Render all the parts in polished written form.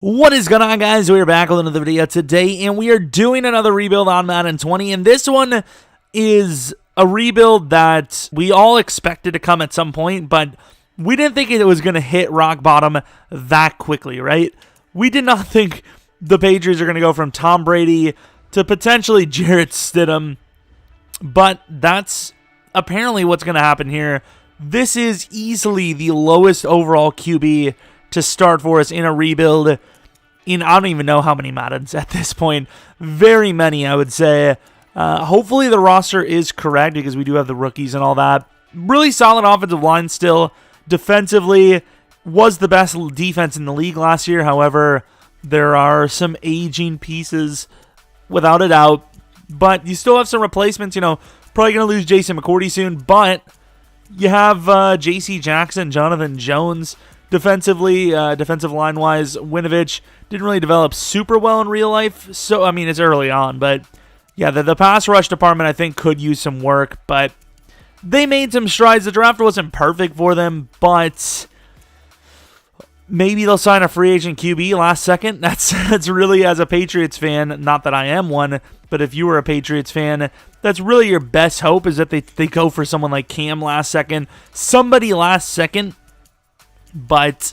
What is going on, guys? We are back with another video today, and we are doing another rebuild on Madden 20, and this one is a rebuild that we all expected to come at some point, but we didn't think it was going to hit rock bottom that quickly, right? We did not think the Patriots are going to go from Tom Brady to potentially Jarrett Stidham, but that's apparently what's going to happen here. This is easily the lowest overall QB to start for us in a rebuild in I don't even know how many Maddens at this point. Very many, I would say. Hopefully the roster is correct because we do have the rookies and all that. Really solid offensive line still. Defensively was the best defense in the league last year. However, there are some aging pieces without a doubt. But you still have some replacements. You know, probably going to lose Jason McCourty soon. But you have J.C. Jackson, Jonathan Jones. Defensively, defensive line-wise, Winovich didn't really develop super well in real life. So, I mean, it's early on. But, yeah, the pass rush department, I think, could use some work. But they made some strides. The draft wasn't perfect for them. But maybe they'll sign a free agent QB last second. That's really, as a Patriots fan, not that I am one, but if you were a Patriots fan, that's really your best hope is that they go for someone like Cam last second. Somebody last second. But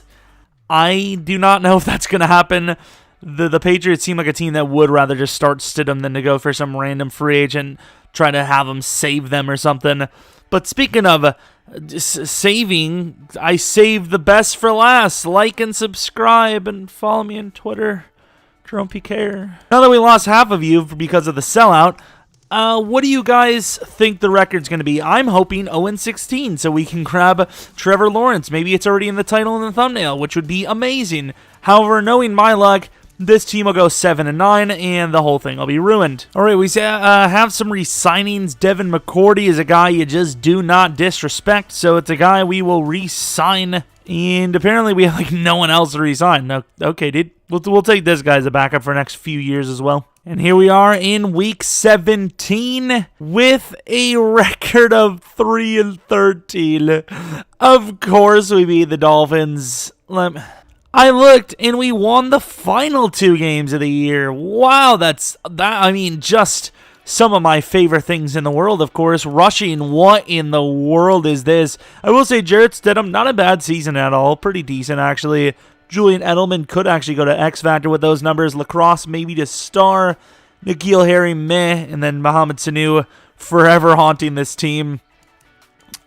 I do not know if that's going to happen. The Patriots seem like a team that would rather just start Stidham than to go for some random free agent, try to have them save them or something. But speaking of saving, I saved the best for last. Like and subscribe and follow me on Twitter, Jeromepkr. Now that we lost half of you because of the sellout, what do you guys think the record's going to be? I'm hoping 0-16 so we can grab Trevor Lawrence. Maybe it's already in the title and the thumbnail, which would be amazing. However, knowing my luck, this team will go 7-9 and the whole thing will be ruined. All right, we have some re-signings. Devin McCourty is a guy you just do not disrespect, so it's a guy we will re-sign. And apparently we have like no one else to re-sign. No, okay, dude. We'll take this guy as a backup for the next few years as well. And here we are in week 17 with a record of 3-13. Of course, we beat the Dolphins. I looked and we won the final 2 games of the year. Wow, I mean, just some of my favorite things in the world, of course. Rushing, what in the world is this? I will say Jarrett Stidham, not a bad season at all. Pretty decent, actually. Julian Edelman could actually go to X Factor with those numbers. Lacrosse maybe to star. N'Keal Harry, meh. And then Mohamed Sanu forever haunting this team.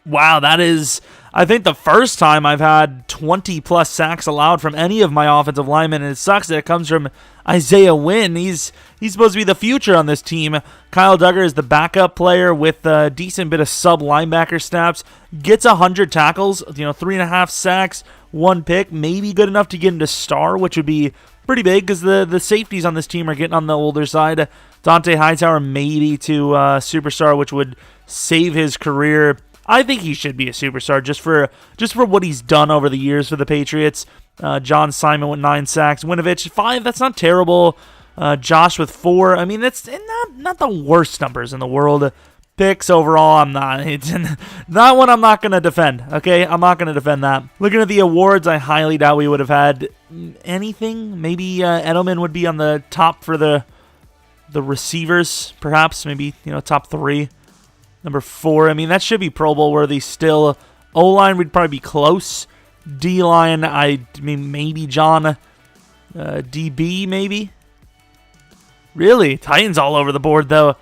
Wow, that is, I think, the first time I've had 20-plus sacks allowed from any of my offensive linemen, and it sucks that it comes from Isaiah Wynn. He's supposed to be the future on this team. Kyle Duggar is the backup player with a decent bit of sub-linebacker snaps. Gets 100 tackles, 3.5 sacks, 1 pick. Maybe good enough to get into star, which would be pretty big because the safeties on this team are getting on the older side. Dante Hightower maybe to superstar, which would save his career. I think he should be a superstar just for what he's done over the years for the Patriots. John Simon with 9 sacks. Winovich 5. That's not terrible. Josh with 4. I mean, that's not the worst numbers in the world. Picks overall, I'm not. That one I'm not going to defend. Okay, I'm not going to defend that. Looking at the awards, I highly doubt we would have had anything. Maybe Edelman would be on the top for the receivers, perhaps. Maybe top 3. Number 4, I mean, that should be Pro Bowl worthy still. O-line would probably be close. D-line, I mean, maybe John. DB, maybe. Really? Titans all over the board, though.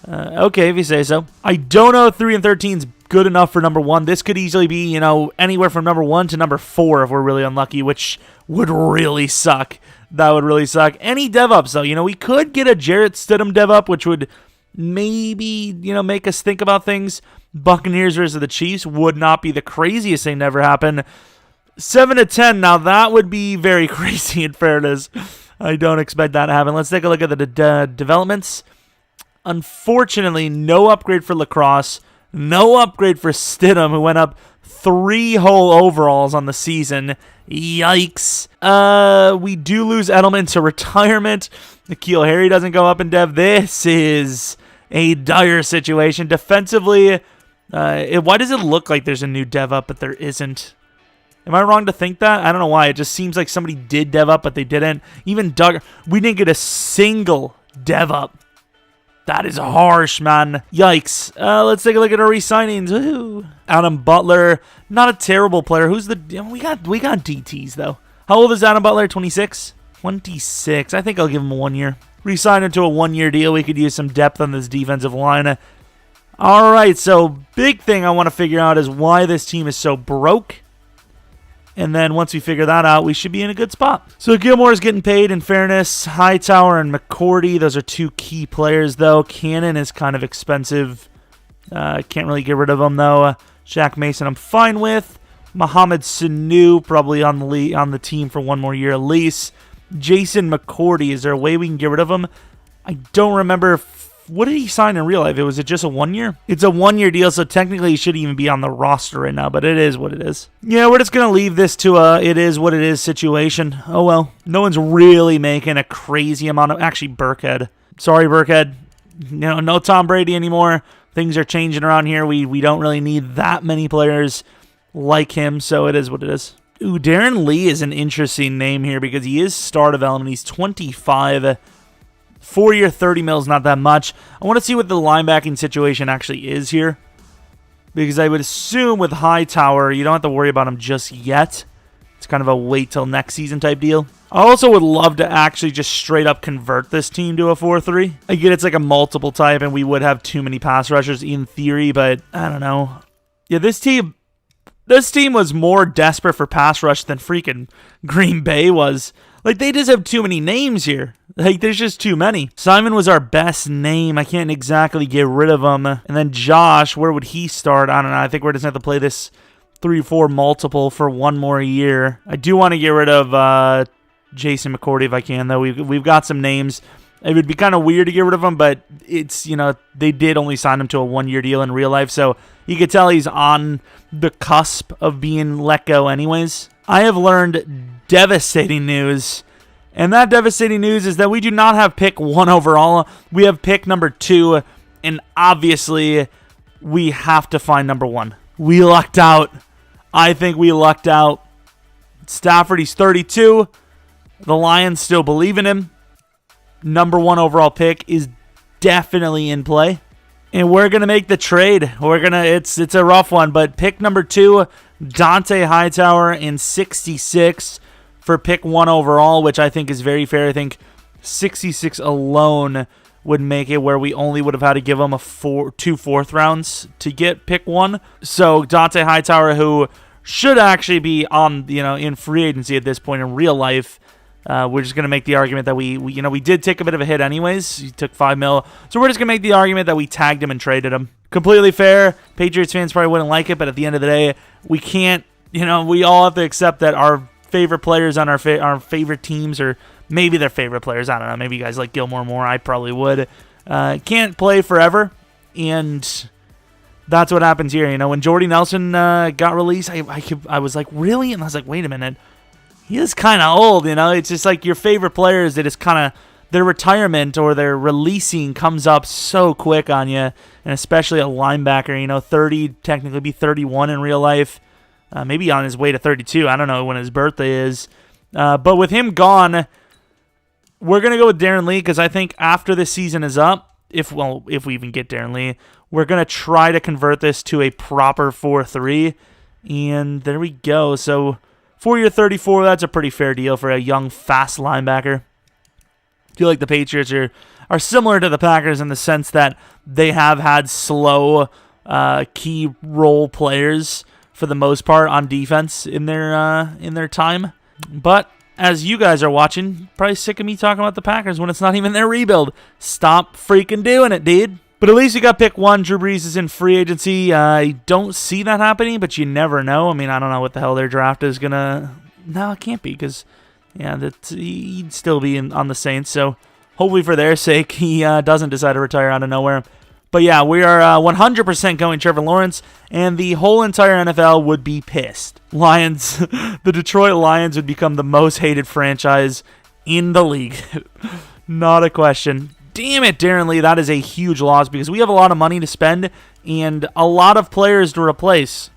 Okay, if you say so. I don't know if 3-13 is good enough for number 1. This could easily be, anywhere from number 1 to number 4 if we're really unlucky, which would really suck. That would really suck. Any dev-ups, though. We could get a Jarrett Stidham dev-up, which would maybe, make us think about things. Buccaneers versus the Chiefs would not be the craziest thing to ever happen. 7-10, now that would be very crazy in fairness. I don't expect that to happen. Let's take a look at the developments. Unfortunately, no upgrade for Lacrosse. No upgrade for Stidham, who went up 3 whole overalls on the season. Yikes. We do lose Edelman to retirement. N'Keal Harry doesn't go up in dev. This is a dire situation. Defensively, why does it look like there's a new dev up, but there isn't? Am I wrong to think that? I don't know why. It just seems like somebody did dev up, but they didn't. Even Doug, we didn't get a single dev up. That is harsh, man. Yikes. Let's take a look at our re-signings. Woo. Adam Butler, not a terrible player. Who's the... We got DTs, though. How old is Adam Butler? 26? 26. I think I'll give him a 1 year. Re-sign him to a 1 year deal. We could use some depth on this defensive line. All right, so big thing I want to figure out is why this team is so broke. And then once we figure that out, we should be in a good spot. So Gilmore is getting paid, in fairness. Hightower and McCourty, those are two key players, though. Cannon is kind of expensive. Can't really get rid of him, though. Shaq Mason I'm fine with. Mohamed Sanu probably on the team for 1 more year at least. Jason McCourty, is there a way we can get rid of him? I don't remember. What did he sign in real life? Was it just a 1 year? It's a 1 year deal, so technically he shouldn't even be on the roster right now, but it is what it is. Yeah, we're just going to leave this to a it is what it is situation. Oh well. No one's really making a crazy amount of... Actually, Burkhead. Sorry, Burkhead. No Tom Brady anymore. Things are changing around here. We don't really need that many players like him, so it is what it is. Ooh, Darren Lee is an interesting name here because he is star development. He's 25. 4 year, 30 mil is not that much. I want to see what the linebacking situation actually is here. Because I would assume with Hightower, you don't have to worry about him just yet. It's kind of a wait till next season type deal. I also would love to actually just straight up convert this team to a 4-3. I get it's like a multiple type and we would have too many pass rushers in theory, but I don't know. Yeah, this team was more desperate for pass rush than freaking Green Bay was. Like, they just have too many names here. Like, there's just too many. Simon was our best name. I can't exactly get rid of him. And then Josh, where would he start? I don't know. I think we're just going to have to play this 3-4 multiple for 1 more year. I do want to get rid of Jason McCourty if I can, though. We've got some names. It would be kind of weird to get rid of him, but it's, they did only sign him to a 1 year deal in real life, so you could tell he's on the cusp of being let go anyways. I have learned devastating news, and that devastating news is that we do not have pick 1 overall. We have pick number 2, and obviously we have to find number 1. We lucked out. I think we lucked out. Stafford, he's 32. The Lions still believe in him. Number 1 overall pick is definitely in play. And we're going to make the trade. It's a rough one, but pick number 2, Dante Hightower in 66 for pick 1 overall, which I think is very fair. I think 66 alone would make it where we only would have had to give him 2 4th rounds to get pick 1. So Dante Hightower, who should actually be on, in free agency at this point in real life, we're just going to make the argument that we did take a bit of a hit anyways. He took 5 mil. So we're just going to make the argument that we tagged him and traded him. Completely fair. Patriots fans probably wouldn't like it, but at the end of the day, we can't, we all have to accept that our favorite players on our favorite teams, or maybe their favorite players, I don't know, maybe you guys like Gilmore more, I probably would, can't play forever, and that's what happens here. When Jordy Nelson got released, I was like, really? And I was like, wait a minute. He is kind of old, It's just like your favorite players that is kind of their retirement or their releasing comes up so quick on you, and especially a linebacker, 30, technically be 31 in real life, maybe on his way to 32. I don't know when his birthday is. But with him gone, we're going to go with Darren Lee because I think after this season is up, if we even get Darren Lee, we're going to try to convert this to a proper 4-3, and there we go. So 4 year, 34, that's a pretty fair deal for a young, fast linebacker. I feel like the Patriots are similar to the Packers in the sense that they have had slow key role players for the most part on defense in their time. But as you guys are watching, probably sick of me talking about the Packers when it's not even their rebuild. Stop freaking doing it, dude. But at least you got pick 1. Drew Brees is in free agency. I don't see that happening, but you never know. I mean, I don't know what the hell their draft is going to... No, it can't be because, he'd still be on the Saints. So hopefully for their sake, he doesn't decide to retire out of nowhere. But yeah, we are 100% going Trevor Lawrence, and the whole entire NFL would be pissed. Lions, the Detroit Lions would become the most hated franchise in the league. Not a question. Damn it, Darren Lee, that is a huge loss because we have a lot of money to spend and a lot of players to replace.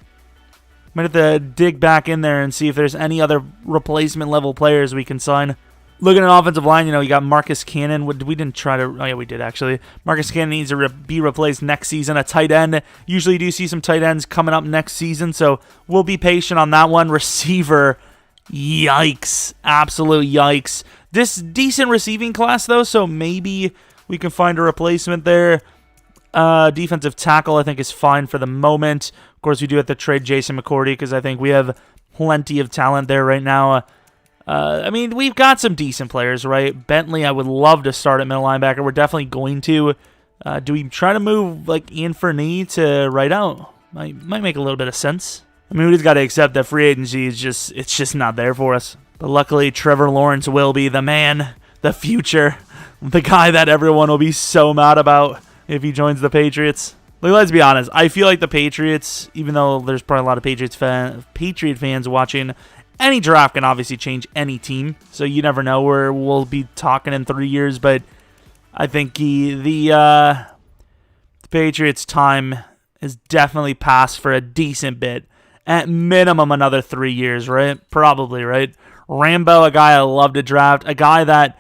Might have to dig back in there and see if there's any other replacement level players we can sign. Looking at offensive line, you got Marcus Cannon. We didn't try to... Oh, yeah, we did, actually. Marcus Cannon needs to be replaced next season. A tight end. Usually do see some tight ends coming up next season, so we'll be patient on that one. Receiver, yikes. Absolute yikes. This decent receiving class, though, so maybe we can find a replacement there. Defensive tackle, I think, is fine for the moment. Of course, we do have to trade Jason McCourty because I think we have plenty of talent there right now. I mean, we've got some decent players, right? Bentley, I would love to start at middle linebacker. We're definitely going to. Do we try to move, like, Ian Fernie to right out? Might make a little bit of sense. I mean, we just got to accept that free agency is just not there for us. But luckily, Trevor Lawrence will be the man, the future, the guy that everyone will be so mad about if he joins the Patriots. Like, let's be honest. I feel like the Patriots, even though there's probably a lot of Patriot fans watching, any draft can obviously change any team, so you never know where we'll be talking in 3 years, but I think the Patriots' time has definitely passed for a decent bit. At minimum, another 3 years, right? Probably, right? Rambo, a guy I love to draft, a guy that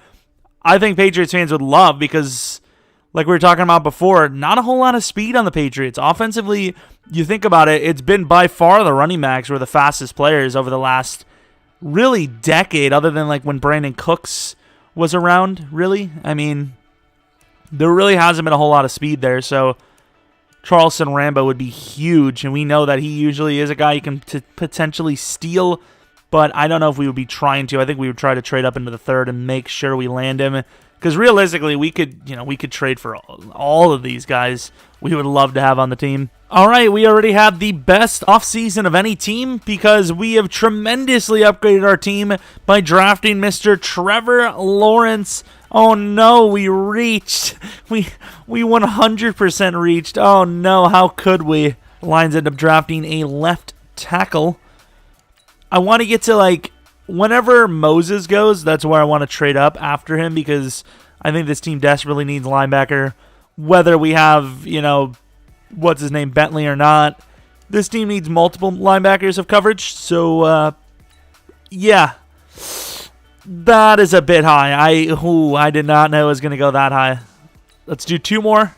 I think Patriots fans would love because, like we were talking about before, not a whole lot of speed on the Patriots. Offensively, you think about it, it's been by far the running backs were the fastest players over the last really decade, other than like when Brandon Cooks was around, really. I mean, there really hasn't been a whole lot of speed there, so Charleston Rambo would be huge, and we know that he usually is a guy you can potentially steal, but I don't know if we would be trying to. I think we would try to trade up into the third and make sure we land him. Because realistically, we could trade for all of these guys we would love to have on the team. All right, we already had the best offseason of any team because we have tremendously upgraded our team by drafting Mr. Trevor Lawrence. Oh no, we reached. We 100% reached. Oh no, how could we? Lions end up drafting a left tackle. I want to get to, like, whenever Moses goes, that's where I want to trade up after him because I think this team desperately needs linebacker. Whether we have, what's his name, Bentley or not, this team needs multiple linebackers of coverage. So, yeah, that is a bit high. I did not know it was going to go that high. Let's do 2 more.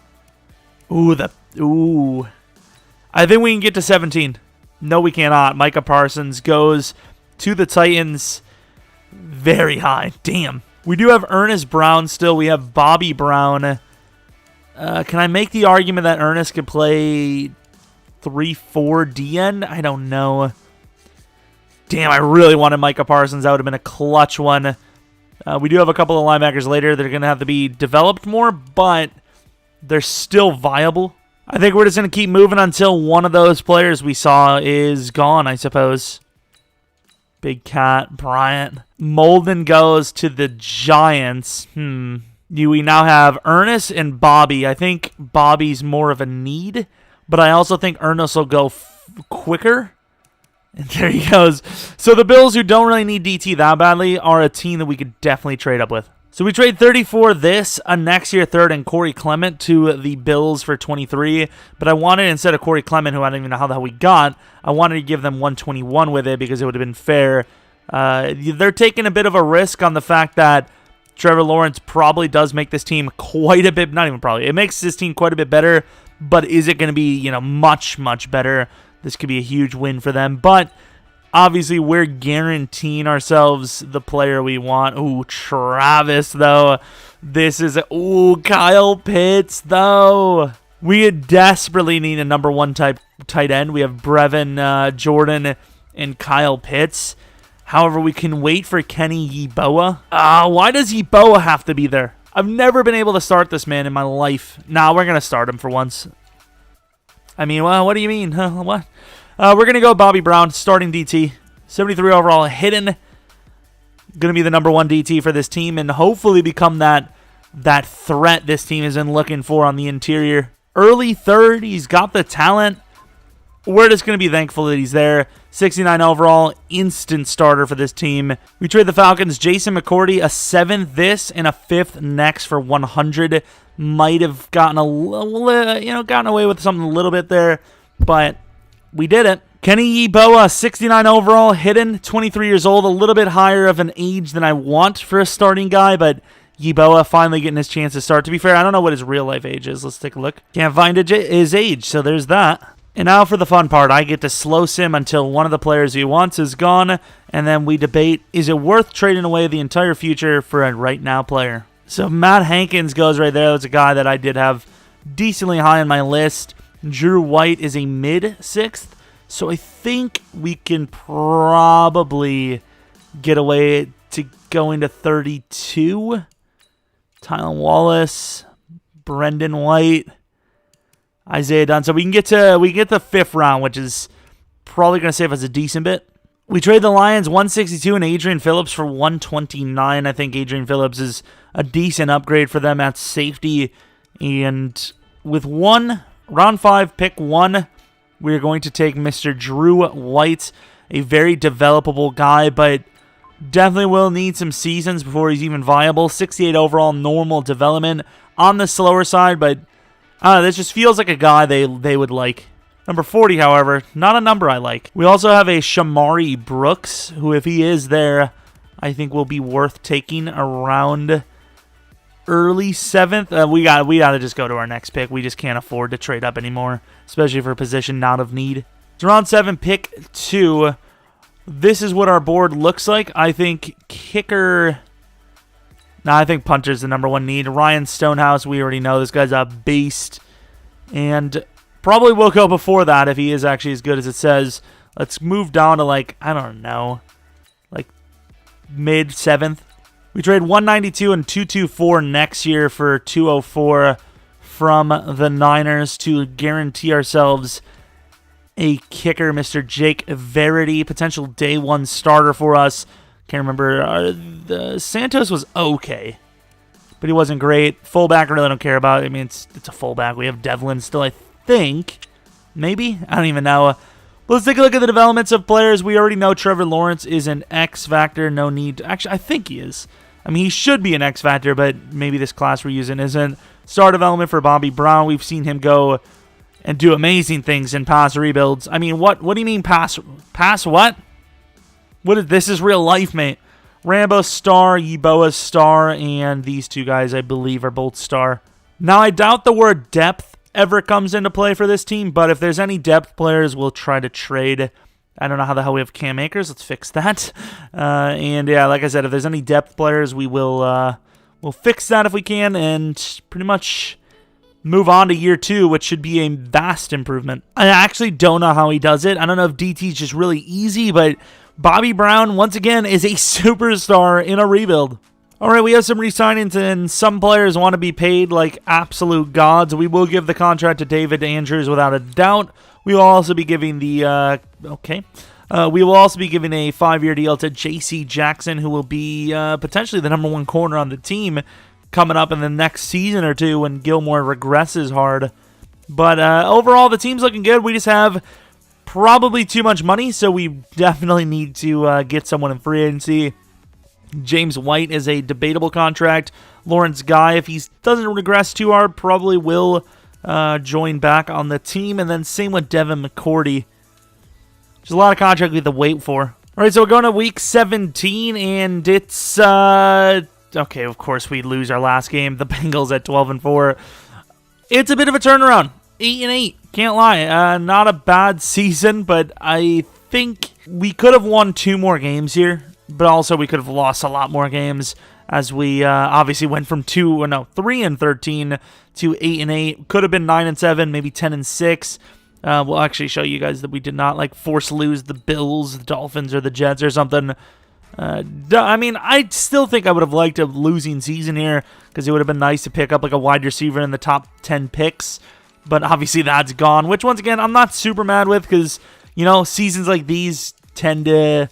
Ooh. I think we can get to 17. No, we cannot. Micah Parsons goes to the Titans. Very high. Damn. We do have Ernest Brown still. We have Bobby Brown. Can I make the argument that Ernest could play 3-4 DN? I don't know. Damn, I really wanted Micah Parsons. That would have been a clutch one. We do have a couple of linebackers later that are going to have to be developed more, but they're still viable. I think we're just going to keep moving until one of those players we saw is gone, I suppose. Big Cat, Bryant. Molden goes to the Giants. We now have Ernest and Bobby. I think Bobby's more of a need, but I also think Ernest will go quicker. And there he goes. So the Bills, who don't really need DT that badly, are a team that we could definitely trade up with. So we trade 34 this, a next year third, and Corey Clement to the Bills for 23. But I wanted, instead of Corey Clement, who I don't even know how the hell we got, I wanted to give them 121 with it because it would have been fair. They're taking a bit of a risk on the fact that Trevor Lawrence probably does make this team quite a bit, not even probably, it makes this team quite a bit better, but is it going to be, much, much better? This could be a huge win for them, but obviously we're guaranteeing ourselves the player we want. Ooh, Travis, though. This is, Kyle Pitts, though. We desperately need a number 1 type tight end. We have Brevin Jordan and Kyle Pitts. However, we can wait for Kenny Yeboah. Why does Yeboah have to be there? I've never been able to start this man in my life. Nah, we're going to start him for once. I mean, well, what do you mean? What? We're going to go Bobby Brown, starting DT. 73 overall, hidden. Going to be the number 1 DT for this team and hopefully become that threat this team has been looking for on the interior. Early third, he's got the talent. We're just going to be thankful that he's there. 69 overall, instant starter for this team. We trade the Falcons, Jason McCourty, a 7th this and a 5th next for 100. Might have gotten gotten away with something a little bit there, but we did it. Kenny Yeboah, 69 overall, hidden, 23 years old, a little bit higher of an age than I want for a starting guy, but Yeboah finally getting his chance to start. To be fair, I don't know what his real-life age is. Let's take a look. Can't find his age, so there's that. And now for the fun part. I get to slow sim until one of the players he wants is gone, and then we debate, is it worth trading away the entire future for a right-now player? So Matt Hankins goes right there. That's a guy that I did have decently high on my list. Drew White is a mid-6th, so I think we can probably get away to going to 32. Tylan Wallace, Brendan White, Isaiah Dunn. So we get the 5th round, which is probably going to save us a decent bit. We trade the Lions 162 and Adrian Phillips for 129. I think Adrian Phillips is a decent upgrade for them at safety. And with round 5, pick 1, we're going to take Mr. Drew White, a very developable guy, but definitely will need some seasons before he's even viable. 68 overall, normal development. On the slower side, but this just feels like a guy they would like. Number 40, however, not a number I like. We also have a Shamari Brooks, who if he is there, I think will be worth taking around early 7th. We got to just go to our next pick. We just can't afford to trade up anymore, especially for a position not of need. It's round 7, pick 2. This is what our board looks like. I think kicker... I think punter's the number 1 need. Ryan Stonehouse, we already know this guy's a beast. And probably will go before that if he is actually as good as it says. Let's move down to, I don't know, mid-7th. We trade 192 and 224 next year for 204 from the Niners to guarantee ourselves a kicker, Mr. Jake Verity, potential day 1 starter for us. Can't remember. The Santos was okay, but he wasn't great. Fullback, I really don't care about. I mean, it's a fullback. We have Devlin still, I think. Maybe? I don't even know. Let's take a look at the developments of players. We already know Trevor Lawrence is an X factor. No need. Actually, I think he is. I mean, he should be an X factor, but maybe this class we're using isn't. Star development for Bobby Brown. We've seen him go and do amazing things in pass rebuilds. I mean, what do you mean pass what? This is real life, mate. Rambo star, Yeboah star, and these 2 guys, I believe, are both star. Now, I doubt the word depth ever comes into play for this team, but if there's any depth players, we'll try to trade. I don't know how the hell we have Cam Akers. Let's fix that. And yeah, like I said, if there's any depth players, we'll fix that if we can, and pretty much move on to year 2, which should be a vast improvement. I actually don't know how he does it. I don't know if DT is just really easy, but Bobby Brown, once again, is a superstar in a rebuild. All right, we have some re-signings, and some players want to be paid like absolute gods. We will give the contract to David Andrews without a doubt. We will also be giving the we will also be giving a 5-year deal to J.C. Jackson, who will be potentially the number 1 corner on the team coming up in the next season or 2 when Gilmore regresses hard. But overall, the team's looking good. We just have probably too much money, so we definitely need to get someone in free agency. James White is a debatable contract. Lawrence Guy, if he doesn't regress too hard, probably will join back on the team. And then same with Devin McCourty. There's a lot of contracts we have to wait for. All right, so we're going to week 17, and it's... okay, of course, we lose our last game. The Bengals at 12-4. It's a bit of a turnaround. 8-8. Can't lie. Not a bad season, but I think we could have won 2 more games here. But also we could have lost a lot more games as we obviously went from 3-13 to 8-8. Could have been 9-7, maybe 10-6. We'll actually show you guys that we did not force lose the Bills, the Dolphins, or the Jets or something. I mean, I still think I would have liked a losing season here because it would have been nice to pick up a wide receiver in the top 10 picks. But obviously that's gone, which once again, I'm not super mad with because, seasons like these tend to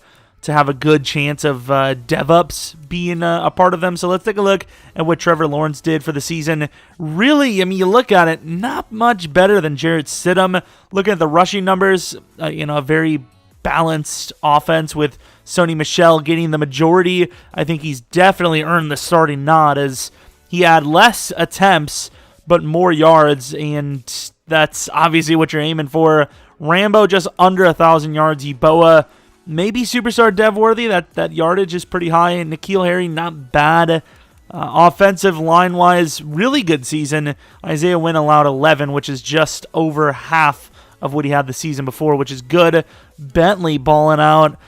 have a good chance of DevUps being a part of them. So let's take a look at what Trevor Lawrence did for the season. Really, I mean, you look at it, not much better than Jarrett Stidham. Looking at the rushing numbers, a very balanced offense with Sony Michel getting the majority. I think he's definitely earned the starting nod as he had less attempts but more yards, and that's obviously what you're aiming for. Rambo just under 1,000 yards. Yeboah, maybe superstar dev worthy. That yardage is pretty high. N'Keal Harry, not bad. Offensive line-wise, really good season. Isaiah Wynn allowed 11, which is just over half of what he had the season before, which is good. Bentley balling out.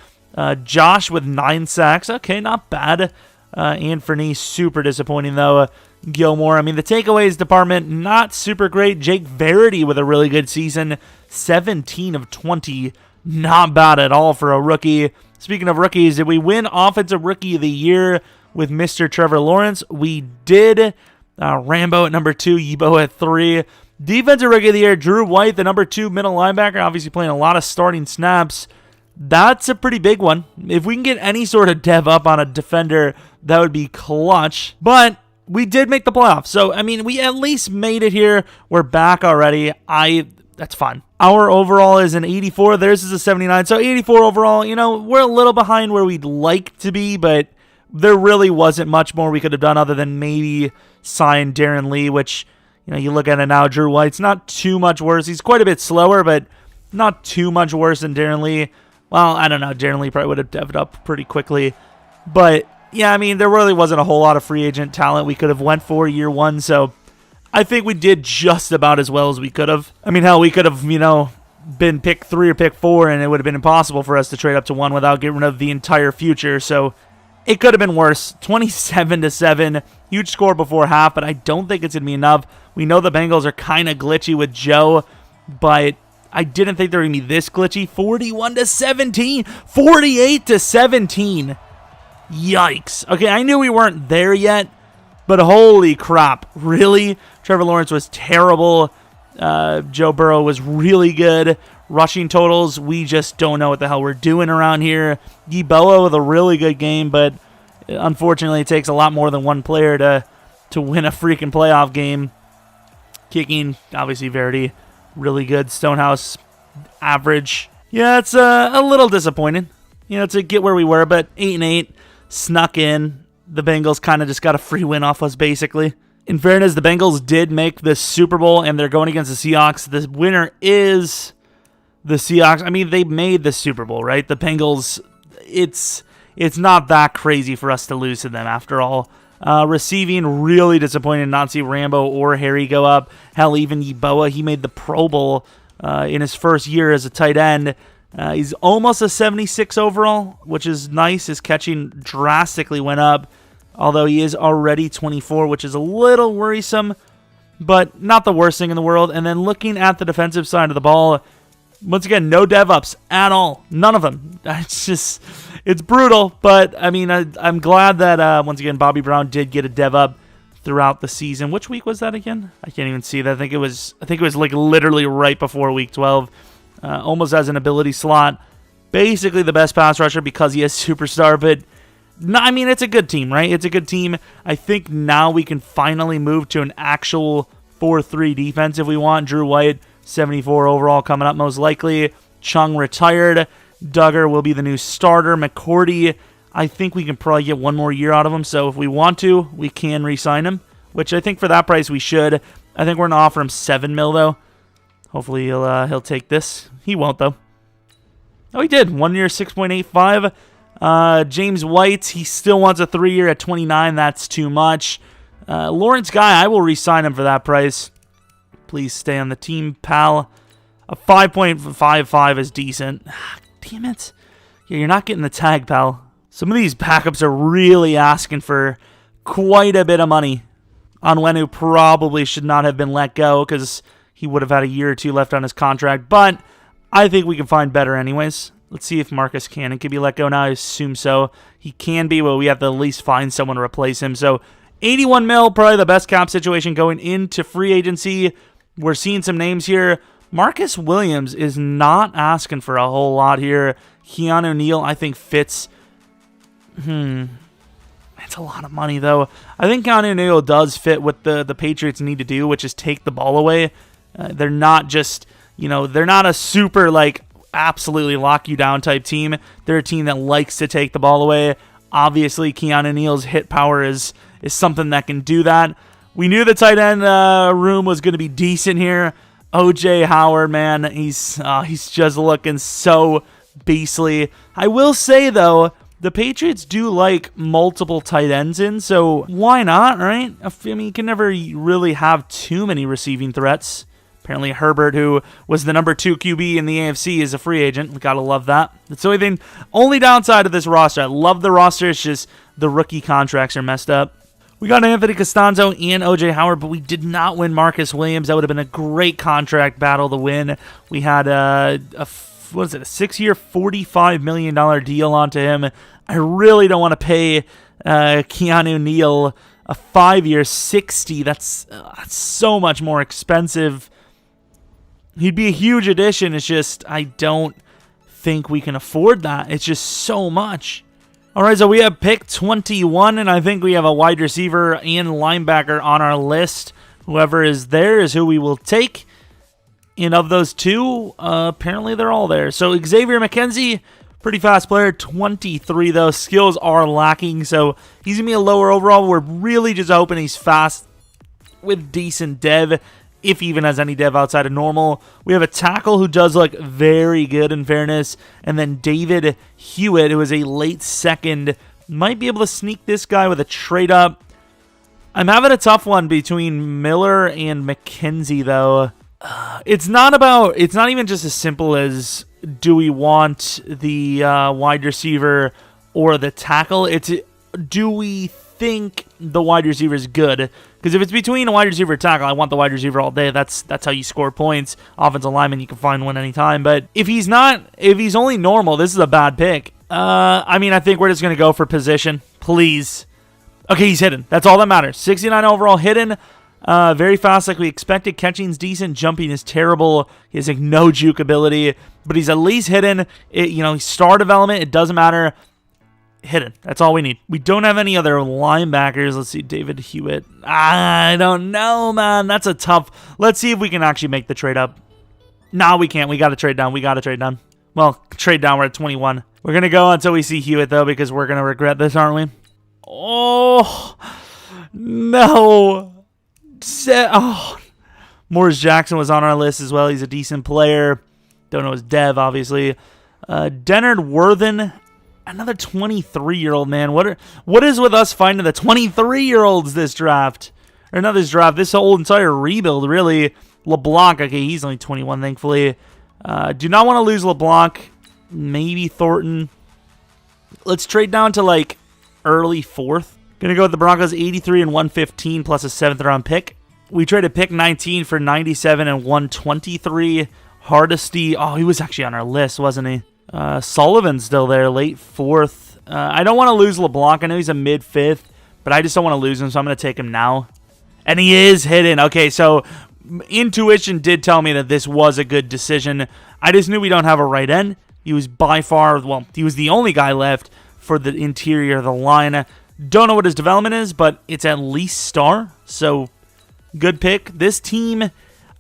Josh with 9 sacks. Okay, not bad. Anthony, super disappointing, though. Gilmore, I mean, the takeaways department, not super great. Jake Verity with a really good season. 17 of 20. Not bad at all for a rookie. Speaking of rookies, did we win Offensive Rookie of the Year with Mr. Trevor Lawrence? We did. Rambo at number 2, Yeboah at 3. Defensive Rookie of the Year, Drew White, the number 2 middle linebacker, obviously playing a lot of starting snaps. That's a pretty big one. If we can get any sort of dev up on a defender, that would be clutch. But we did make the playoffs. So, I mean, we at least made it here. We're back already. That's fine. Our overall is an 84. Theirs is a 79. So 84 overall. You know, we're a little behind where we'd like to be, but there really wasn't much more we could have done other than maybe sign Darren Lee, which, you know, you look at it now, Drew White's not too much worse. He's quite a bit slower, but not too much worse than Darren Lee. Well, I don't know. Darren Lee probably would have devved up pretty quickly. But, yeah, I mean, there really wasn't a whole lot of free agent talent we could have went for year one, so I think we did just about as well as we could have. I mean, hell, we could have, you know, been pick 3 or pick 4, and it would have been impossible for us to trade up to 1 without getting rid of the entire future, so it could have been worse. 27-7, huge score before half, but I don't think it's going to be enough. We know the Bengals are kind of glitchy with Joe, but I didn't think they were going to be this glitchy. 41-17, 48-17. Yikes. Okay, I knew we weren't there yet, but holy crap. Really? Trevor Lawrence was terrible. Joe Burrow was really good. Rushing totals, we just don't know what the hell we're doing around here. Yeboah with a really good game, but unfortunately it takes a lot more than one player to win a freaking playoff game. Kicking, obviously Verity, really good. Stonehouse, average. Yeah, it's a little disappointing, you know, to get where we were, but 8-8, snuck in. The Bengals kind of just got a free win off us, basically. In fairness, the Bengals did make the Super Bowl, and they're going against the Seahawks. The winner is the Seahawks. I mean, they made the Super Bowl, right? The Bengals, it's not that crazy for us to lose to them after all. Receiving, really disappointed not to see Rambo or Harry go up. Hell, even Yeboah, he made the Pro Bowl in his first year as a tight end. He's almost a 76 overall, which is nice. His catching drastically went up, although he is already 24, which is a little worrisome, but not the worst thing in the world. And then looking at the defensive side of the ball, once again, no dev ups at all. None of them. It's brutal, but I mean, I'm glad that once again Bobby Brown did get a dev up throughout the season. Which week was that again? I can't even see that. I think it was like literally right before week 12. Almost as an ability slot. Basically the best pass rusher because he is superstar, but no, I mean, it's a good team, right? It's a good team. I think now we can finally move to an actual 4-3 defense if we want. Drew White, 74 overall coming up most likely. Chung retired. Duggar will be the new starter. McCourty, I think we can probably get one more year out of him, so if we want to, we can re-sign him, which I think for that price we should. I think we're going to offer him $7 million, though. Hopefully he'll take this. He won't, though. Oh, he did. 1 year, 6.85. James White, he still wants a 3-year at 29. That's too much. Lawrence Guy, I will re-sign him for that price. Please stay on the team, pal. A 5.55 is decent. Damn it. Yeah, you're not getting the tag, pal. Some of these backups are really asking for quite a bit of money. Onwenu probably should not have been let go because he would have had a year or two left on his contract, but I think we can find better anyways. Let's see if Marcus Cannon can be let go now. I assume so. He can be, but we have to at least find someone to replace him. So 81 mil, probably the best cap situation going into free agency. We're seeing some names here. Marcus Williams is not asking for a whole lot here. Keanu Neal, I think, fits. It's a lot of money, though. I think Keanu Neal does fit what the Patriots need to do, which is take the ball away. They're not just, they're not a super, absolutely lock you down type team. They're a team that likes to take the ball away. Obviously, Keanu Neal's hit power is something that can do that. We knew the tight end room was going to be decent here. OJ Howard, man, he's just looking so beastly. I will say, though, the Patriots do like multiple tight ends in, so why not, right? I mean, you can never really have too many receiving threats. Apparently Herbert, who was the number 2 QB in the AFC, is a free agent. We gotta love that. That's the only downside of this roster. I love the roster, it's just the rookie contracts are messed up. We got Anthony Costanzo and OJ Howard, but we did not win Marcus Williams. That would have been a great contract battle to win. We had a 6-year, $45 million deal onto him. I really don't want to pay Keanu Neal a 5-year, $60. That's so much more expensive. He'd be a huge addition. It's just I don't think we can afford that. It's just so much. All right, so we have pick 21, and I think we have a wide receiver and linebacker on our list. Whoever is there is who we will take. And of those two, apparently they're all there. So Xavier McKenzie, pretty fast player, 23 though. Skills are lacking, so he's going to be a lower overall. We're really just hoping he's fast with decent dev, if he even has any dev outside of normal. We have a tackle who does look very good in fairness, and then David Hewitt, who is a late second. Might be able to sneak this guy with a trade up. I'm having a tough one between Miller and McKenzie, though. It's not even just as simple as do we want the wide receiver or the tackle. It's do we think the wide receiver is good? Because if it's between a wide receiver and tackle, I want the wide receiver all day. That's how you score points. Offensive lineman, you can find one anytime. But if he's only normal, this is a bad pick. I think we're just going to go for position. Please. Okay, he's hidden. That's all that matters. 69 overall, hidden. Very fast like we expected. Catching's decent. Jumping is terrible. He has no juke ability. But he's at least hidden. He's star development. It doesn't matter. Hidden. That's all we need. We don't have any other linebackers. Let's see. David Hewitt. I don't know, man. That's a tough. Let's see if we can actually make the trade up. No, we can't. We got to trade down. Well, trade down. We're at 21. We're going to go until we see Hewitt, though, because we're going to regret this, aren't we? Oh, no. Morris Jackson was on our list as well. He's a decent player. Don't know his dev, obviously. Dennard Worthen, another 23-year-old man. What is with us finding the 23-year-olds this draft? Or not this draft, this whole entire rebuild, really. LeBlanc, okay, he's only 21, thankfully. Do not want to lose LeBlanc. Maybe Thornton. Let's trade down to, early 4th. Going to go with the Broncos, 83 and 115 plus a 7th-round pick. We traded pick 19 for 97 and 123. Hardesty, he was actually on our list, wasn't he? Sullivan's still there, late 4th. I don't want to lose LeBlanc. I know he's a mid-5th, but I just don't want to lose him, so I'm going to take him now. And he is hidden. Okay, so intuition did tell me that this was a good decision. I just knew we don't have a right end. He was by far, he was the only guy left for the interior of the line. Don't know what his development is, but it's at least star, so good pick. This team, I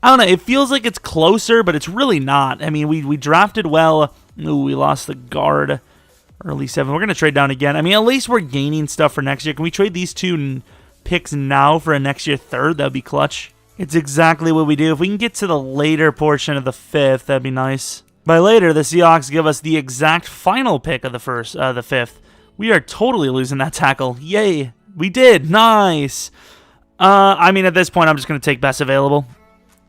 don't know, it feels like it's closer, but it's really not. I mean, we drafted well. Ooh, we lost the guard, early 7th. We're going to trade down again. I mean, at least we're gaining stuff for next year. Can we trade these 2 picks now for a next year 3rd? That would be clutch. It's exactly what we do. If we can get to the later portion of the 5th, that'd be nice. By later, the Seahawks give us the exact final pick of the 5th. We are totally losing that tackle. Yay. We did. Nice. At this point, I'm just going to take best available.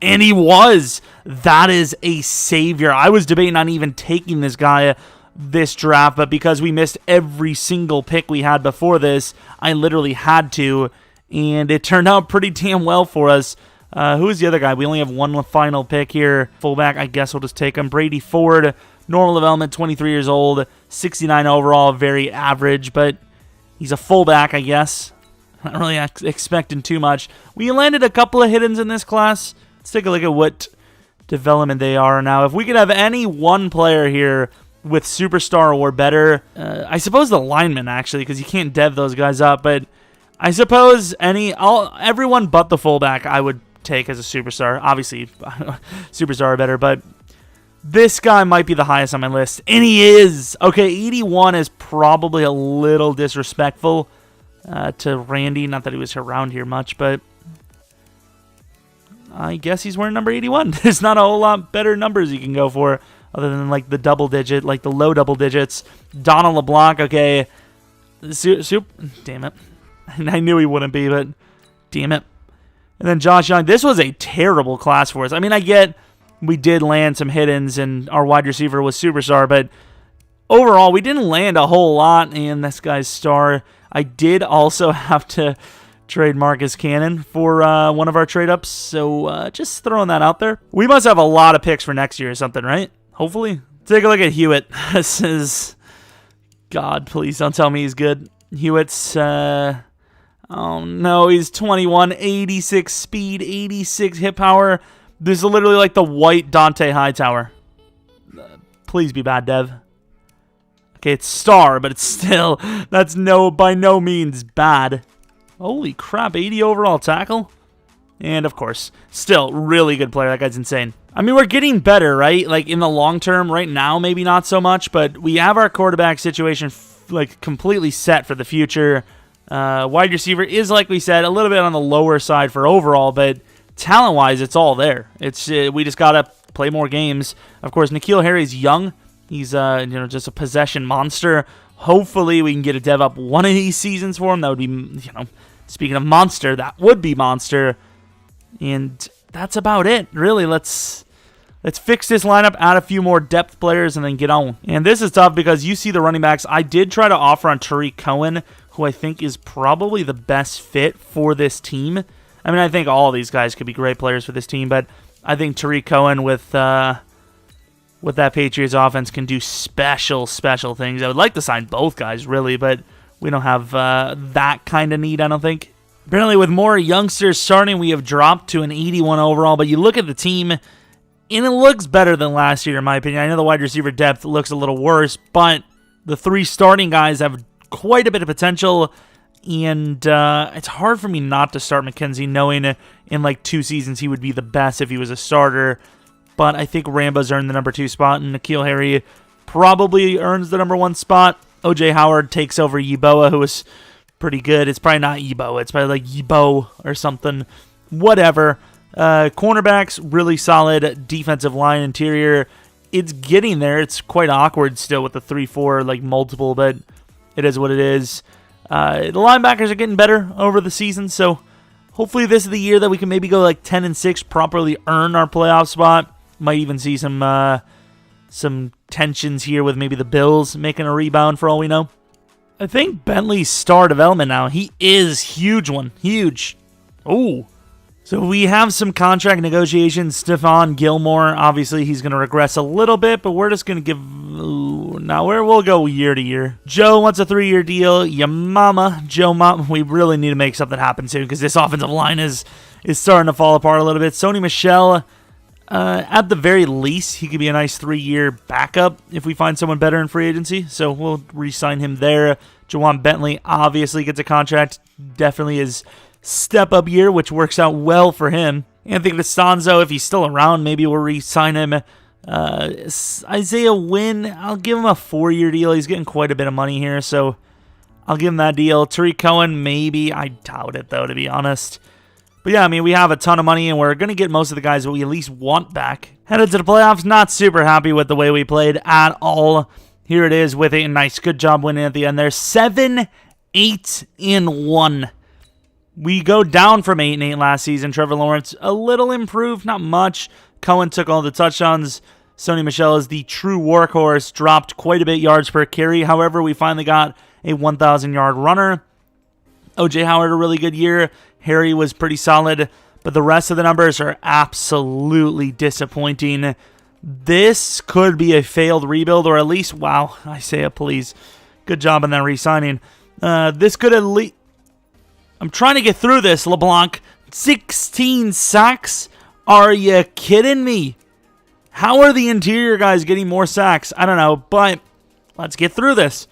And he was. That is a savior. I was debating on even taking this guy this draft, but because we missed every single pick we had before this, I literally had to, and it turned out pretty damn well for us. Who is the other guy? We only have one final pick here. Fullback, I guess we'll just take him. Brady Ford, normal development, 23 years old, 69 overall, very average, but he's a fullback, I guess. Not really expecting too much. We landed a couple of hiddens in this class. Let's take a look at what development they are now. If we could have any one player here with superstar or better, I suppose the lineman, actually, because you can't dev those guys up, but I suppose everyone but the fullback I would take as a superstar. Obviously, superstar or better, but this guy might be the highest on my list, and he is. Okay, 81 is probably a little disrespectful to Randy. Not that he was around here much, but I guess he's wearing number 81. There's not a whole lot better numbers you can go for other than like the double digit, like the low double digits. Donald LeBlanc, okay. Damn it. I knew he wouldn't be, but damn it. And then Josh Young. This was a terrible class for us. I mean, I get we did land some hit-ins and our wide receiver was superstar, but overall, we didn't land a whole lot, and this guy's star. I did also have to trade Marcus Cannon for one of our trade-ups, so just throwing that out there. We must have a lot of picks for next year or something, right? Hopefully. Take a look at Hewitt. This is... God, please don't tell me he's good. Hewitt's... oh, no, he's 21, 86 speed, 86 hit power. This is literally like the white Dante Hightower. Please be bad, Dev. Okay, it's star, but it's still... That's by no means bad. Holy crap, 80 overall tackle? And, of course, still really good player. That guy's insane. I mean, we're getting better, right? Like, in the long term, right now, maybe not so much, but we have our quarterback situation, like, completely set for the future. Wide receiver is, like we said, a little bit on the lower side for overall, but talent-wise, it's all there. It's we just got to play more games. Of course, N'Keal Harry's young. He's, just a possession monster. Hopefully, we can get a dev up one of these seasons for him. That would be, speaking of monster, that would be monster. And that's about it, really. Let's fix this lineup, add a few more depth players, and then get on. And this is tough because you see the running backs. I did try to offer on Tariq Cohen, who I think is probably the best fit for this team. I mean, I think all of these guys could be great players for this team, but I think Tariq Cohen with that Patriots offense can do special things. I would like to sign both guys, really, but we don't have that kind of need, I don't think. Apparently, with more youngsters starting, we have dropped to an 81 overall, but you look at the team, and it looks better than last year, in my opinion. I know the wide receiver depth looks a little worse, but the three starting guys have quite a bit of potential, and it's hard for me not to start McKenzie, knowing in like 2 seasons he would be the best if he was a starter. But I think Rambo's earned the number 2 spot, and N'Keal Harry probably earns the number 1 spot. O.J. Howard takes over Yeboah, who is pretty good. It's probably not Yeboah. It's probably like Yebo or something. Whatever. Cornerbacks, really solid. Defensive line, interior. It's getting there. It's quite awkward still with the 3-4, like multiple, but it is what it is. The linebackers are getting better over the season, so hopefully this is the year that we can maybe go like 10-6, properly earn our playoff spot. Might even see some tensions here with maybe the Bills making a rebound for all we know. I think Bentley's star development now. He is huge one. Huge. Oh. So we have some contract negotiations. Stephon Gilmore, obviously he's going to regress a little bit, but we're just going to give... Now we'll go year to year. Joe wants a 3-year deal. Joe Mama. We really need to make something happen soon because this offensive line is starting to fall apart a little bit. Sony Michel... at the very least, he could be a nice 3-year backup if we find someone better in free agency. So we'll re-sign him there. Jawan Bentley obviously gets a contract. Definitely his step-up year, which works out well for him. Anthony Costanzo, if he's still around, maybe we'll re-sign him. Isaiah Wynn, I'll give him a 4-year deal. He's getting quite a bit of money here, so I'll give him that deal. Tariq Cohen, maybe. I doubt it, though, to be honest. But yeah, I mean, we have a ton of money, and we're going to get most of the guys that we at least want back. Headed to the playoffs, not super happy with the way we played at all. Here it is with a nice, good job winning at the end there. 7-8-1. We go down from 8-8 last season. Trevor Lawrence, a little improved, not much. Cohen took all the touchdowns. Sony Michel is the true workhorse, dropped quite a bit yards per carry. However, we finally got a 1,000-yard runner. O.J. Howard, a really good year. Harry was pretty solid, but the rest of the numbers are absolutely disappointing. This could be a failed rebuild, or at least, wow, Isaiah, please. Good job on that re-signing. This could at least... I'm trying to get through this, LeBlanc. 16 sacks? Are you kidding me? How are the interior guys getting more sacks? I don't know, but let's get through this.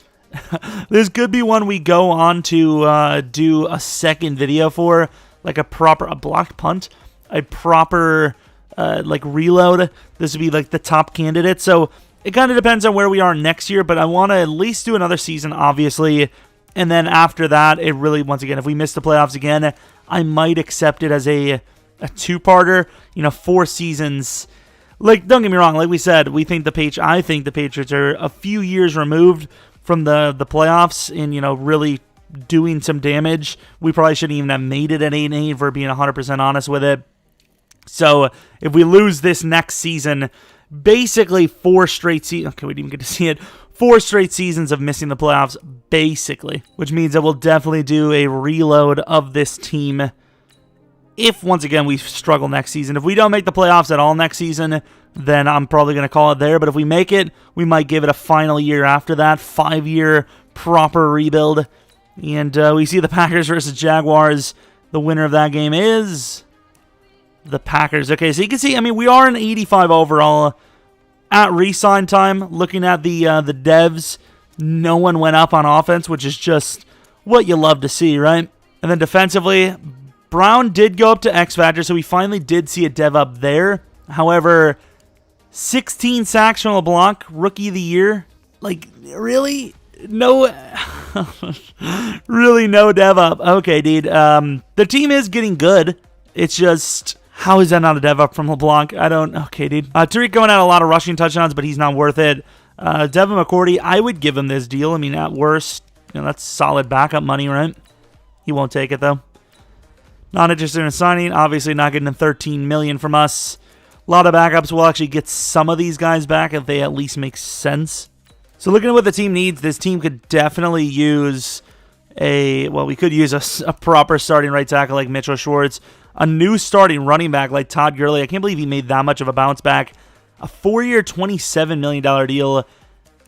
This could be one we go on to do a second video for, like a blocked punt, a proper like reload. This would be like the top candidate. So it kind of depends on where we are next year, but I want to at least do another season, obviously. And then after that, it really, once again, if we miss the playoffs again, I might accept it as a a two-parter, 4 seasons. Like, don't get me wrong, like we said, I think the Patriots are a few years removed from the playoffs and, really doing some damage. We probably shouldn't even have made it at 8-8 if we're being 100% honest with it. So if we lose this next season, basically 4 straight seasons. Okay, we didn't even get to see it. 4 straight seasons of missing the playoffs, basically. Which means that we'll definitely do a reload of this team if, once again, we struggle next season. If we don't make the playoffs at all next season, then I'm probably going to call it there. But if we make it, we might give it a final year after that. 5-year proper rebuild. And we see the Packers versus Jaguars. The winner of that game is the Packers. Okay, so you can see, we are an 85 overall. At re-sign time, looking at the devs, no one went up on offense, which is just what you love to see, right? And then defensively, Brown did go up to X Factor, so we finally did see a dev up there. However, 16 sacks from LeBlanc, Rookie of the Year. Like, really? No, really no dev up. Okay, dude. The team is getting good. It's just, how is that not a dev up from LeBlanc? Okay, dude. Tariq going out a lot of rushing touchdowns, but he's not worth it. Devin McCourty, I would give him this deal. At worst, that's solid backup money, right? He won't take it, though. Not interested in signing. Obviously not getting $13 million from us. A lot of backups. We'll actually get some of these guys back if they at least make sense. So looking at what the team needs, this team could definitely use we could use a proper starting right tackle like Mitchell Schwartz. A new starting running back like Todd Gurley. I can't believe he made that much of a bounce back. A 4-year, $27 million deal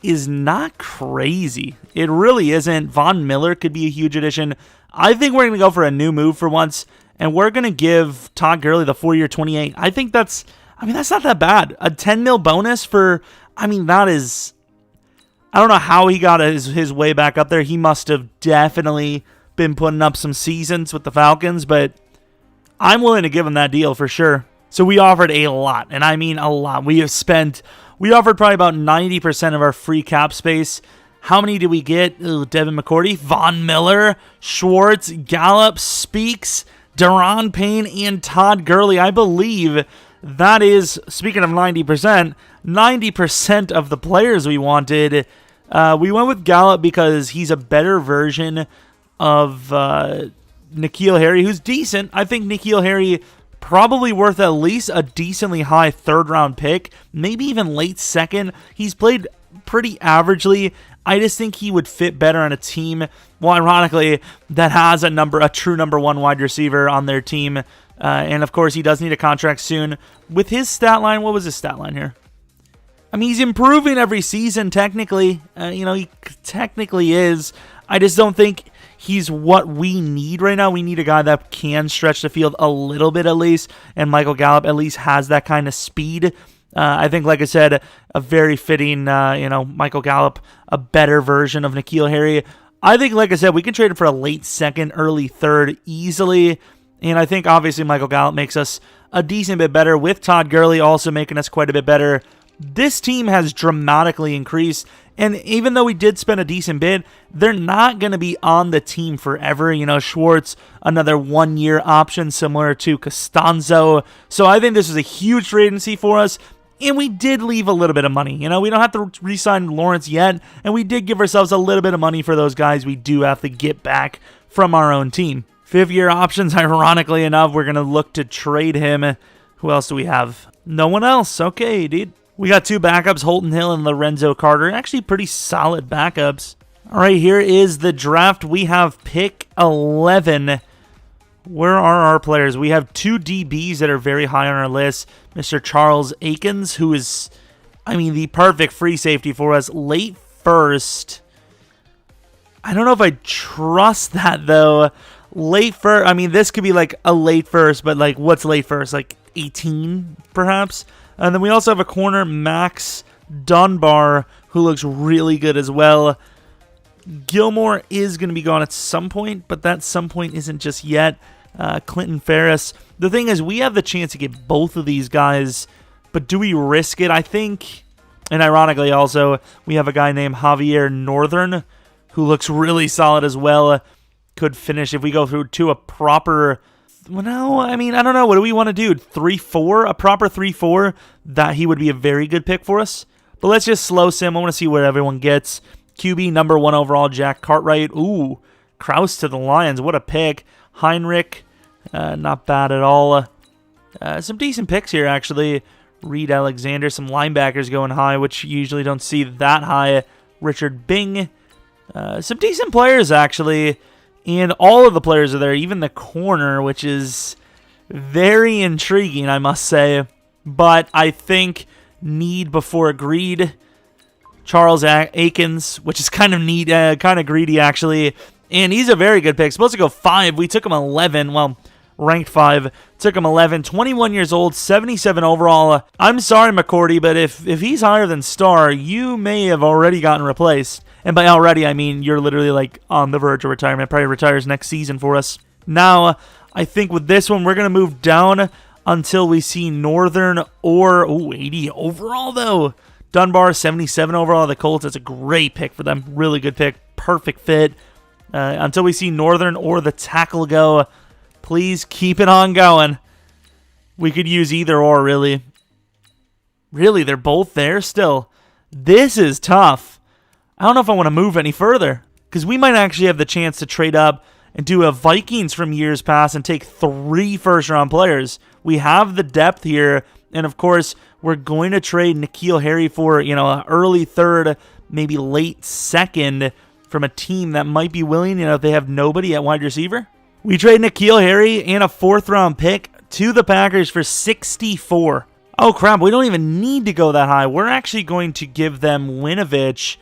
is not crazy. It really isn't. Von Miller could be a huge addition. I think we're going to go for a new move for once, and we're going to give Todd Gurley the 4-year, $28. I think that's not that bad. A $10 mil bonus for, that is, I don't know how he got his way back up there. He must have definitely been putting up some seasons with the Falcons, but I'm willing to give him that deal for sure. So we offered a lot, and I mean a lot. We offered probably about 90% of our free cap space. How many did we get? Devin McCourty, Von Miller, Schwartz, Gallup, Speaks, Daron Payne, and Todd Gurley. I believe that is, speaking of 90% of the players we wanted. We went with Gallup because he's a better version of N'Keal Harry, who's decent. I think N'Keal Harry probably worth at least a decently high 3rd-round pick, maybe even late 2nd. He's played pretty averagely. I just think he would fit better on a team, well, ironically, that has a true number 1 wide receiver on their team. And, of course, he does need a contract soon. With his stat line, what was his stat line here? He's improving every season, technically. He technically is. I just don't think he's what we need right now. We need a guy that can stretch the field a little bit at least, and Michael Gallup at least has that kind of speed. I think, like I said, a very fitting, Michael Gallup, a better version of N'Keal Harry. I think, like I said, we can trade him for a late 2nd, early 3rd easily, and I think, obviously, Michael Gallup makes us a decent bit better, with Todd Gurley also making us quite a bit better. This team has dramatically increased, and even though we did spend a decent bit, they're not going to be on the team forever. Schwartz, another 1-year option similar to Costanzo. So I think this is a huge free agency for us, and we did leave a little bit of money. We don't have to re-sign Lawrence yet, and we did give ourselves a little bit of money for those guys we do have to get back from our own team. 5-year options, ironically enough, we're going to look to trade him. Who else do we have? No one else. Okay, dude. We got 2 backups, Holton Hill and Lorenzo Carter. Actually, pretty solid backups. All right, here is the draft. We have pick 11. Where are our players? We have 2 DBs that are very high on our list. Mr. Charles Akins, who is, the perfect free safety for us. Late 1st. I don't know if I trust that, though. Late 1st. This could be like a late 1st, but like, what's late 1st? Like 18, perhaps? And then we also have a corner, Max Dunbar, who looks really good as well. Gilmore is going to be gone at some point, but that some point isn't just yet. Clinton Ferris. The thing is, we have the chance to get both of these guys, but do we risk it? I think, and ironically also, we have a guy named Javier Northern, who looks really solid as well. Could finish if we go through to a proper Well, no, I mean, I don't know. What do we want to do? 3-4? A proper 3-4? That he would be a very good pick for us. But let's just slow sim. I want to see what everyone gets. QB, number 1 overall, Jack Cartwright. Ooh, Kraus to the Lions. What a pick. Heinrich, not bad at all. Some decent picks here, actually. Reed Alexander, some linebackers going high, which you usually don't see that high. Richard Bing. Some decent players, actually. And all of the players are there, even the corner, which is very intriguing, I must say. But I think need before greed. Charles Akins, which is kind of neat, kind of greedy, actually. And he's a very good pick. Supposed to go 5. We took him 11. Well, ranked 5. Took him 11. 21 years old, 77 overall. I'm sorry, McCourty, but if he's higher than Star, you may have already gotten replaced. And by already, I mean you're literally like on the verge of retirement. Probably retires next season for us. Now, I think with this one, we're going to move down until we see Northern or 80 overall, though. Dunbar, 77 overall. The Colts, that's a great pick for them. Really good pick. Perfect fit. Until we see Northern or the tackle go, please keep it on going. We could use either or, really. Really, they're both there still. This is tough. I don't know if I want to move any further, because we might actually have the chance to trade up and do a Vikings from years past and take 3 first-round players. We have the depth here, and of course, we're going to trade N'Keal Harry for, an early 3rd, maybe late 2nd from a team that might be willing, if they have nobody at wide receiver. We trade N'Keal Harry and a 4th-round pick to the Packers for 64. Oh, crap, we don't even need to go that high. We're actually going to give them Winovich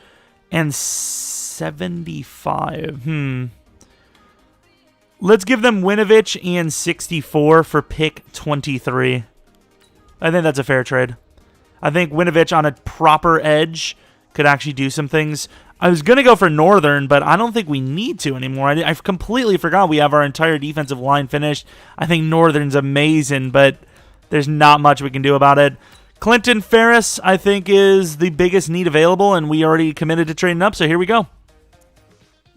and 75. Let's give them Winovich and 64 for pick 23. I think that's a fair trade. I think Winovich on a proper edge could actually do some things. I was going to go for Northern, but I don't think we need to anymore. I completely forgot we have our entire defensive line finished. I think Northern's amazing, but there's not much we can do about it. Clinton Ferris, I think, is the biggest need available, and we already committed to trading up, so here we go.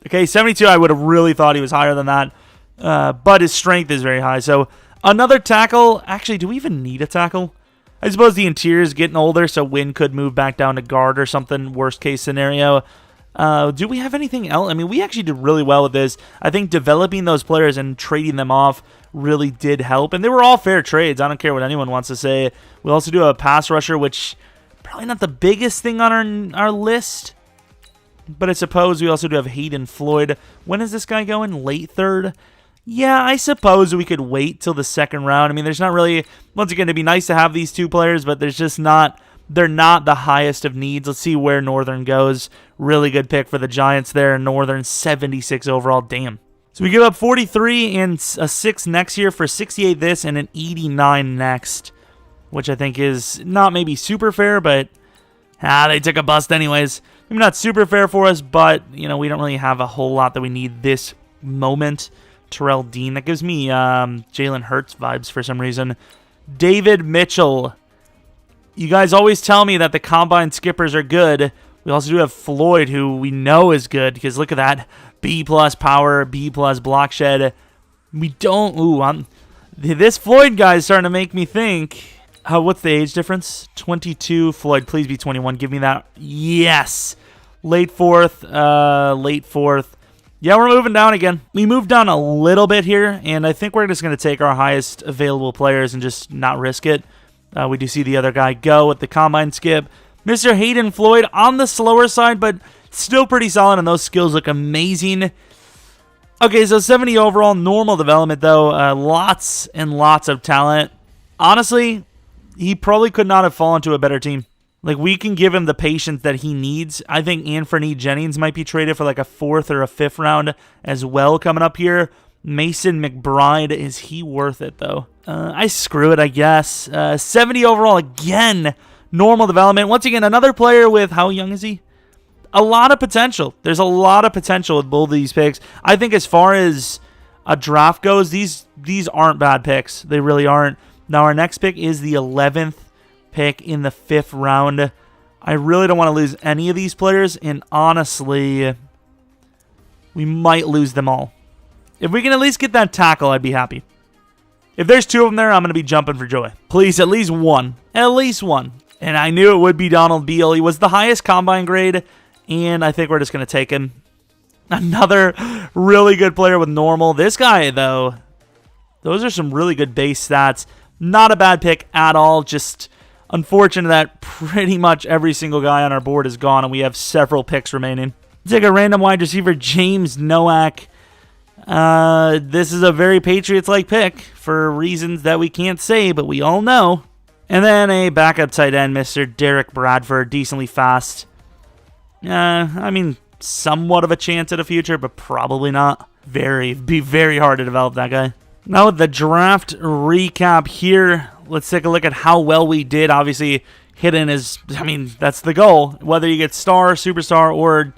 Okay, 72, I would have really thought he was higher than that, but his strength is very high. So another tackle. Actually, do we even need a tackle? I suppose the interior is getting older, so Wynn could move back down to guard or something, worst case scenario. Do we have anything else? I mean, we actually did really well with this. I think developing those players and trading them off really did help, and they were all fair trades. I don't care what anyone wants to say. We also do have a pass rusher, which probably not the biggest thing on our list, but I suppose we also do have Hayden Floyd. When is this guy going? Late 3rd? Yeah, I suppose we could wait till the 2nd round. I mean, there's not really, once again, it'd be nice to have these 2 players, but there's just not, they're not the highest of needs. Let's see where Northern goes. Really good pick for the Giants there. Northern, 76 overall. Damn. So we give up 43 and a 6 next year for 68 this and an 89 next, which I think is not maybe super fair, but they took a bust anyways. Maybe not super fair for us, but, we don't really have a whole lot that we need this moment. Terrell Dean, that gives me Jalen Hurts vibes for some reason. David Mitchell. You guys always tell me that the combine skippers are good. We also do have Floyd, who we know is good, because look at that. B+ power, B+ block shed. We don't... Ooh, this Floyd guy is starting to make me think... what's the age difference? 22. Floyd, please be 21. Give me that. Yes. Late 4th. Late 4th. Yeah, we're moving down again. We moved down a little bit here, and I think we're just going to take our highest available players and just not risk it. We do see the other guy go with the combine skip. Mr. Hayden Floyd on the slower side, but still pretty solid, and those skills look amazing. Okay, so 70 overall, normal development, though. Lots and lots of talent. Honestly, he probably could not have fallen to a better team. Like, we can give him the patience that he needs. I think Anthony Jennings might be traded for like a 4th or a 5th round as well coming up here. Mason McBride, is he worth it, though? I screw it, I guess. 70 overall again. Normal development. Once again, another player with, how young is he? A lot of potential. There's a lot of potential with both of these picks. I think as far as a draft goes, these aren't bad picks. They really aren't. Now, our next pick is the 11th pick in the 5th round. I really don't want to lose any of these players, and honestly, we might lose them all. If we can at least get that tackle, I'd be happy. If there's 2 of them there, I'm going to be jumping for joy. Please, at least one. At least one. And I knew it would be Donald Beal. He was the highest combine grade, and I think we're just going to take him. Another really good player with normal. This guy, though, those are some really good base stats. Not a bad pick at all. Just unfortunate that pretty much every single guy on our board is gone, and we have several picks remaining. Take a random wide receiver, James Nowak. This is a very Patriots-like pick for reasons that we can't say, but we all know. And then a backup tight end, Mr. Derek Bradford, decently fast. I mean, somewhat of a chance at a future, but probably not. Be very hard to develop that guy. Now with the draft recap here, let's take a look at how well we did. Obviously, hidden is, I mean, that's the goal. Whether you get star, superstar, or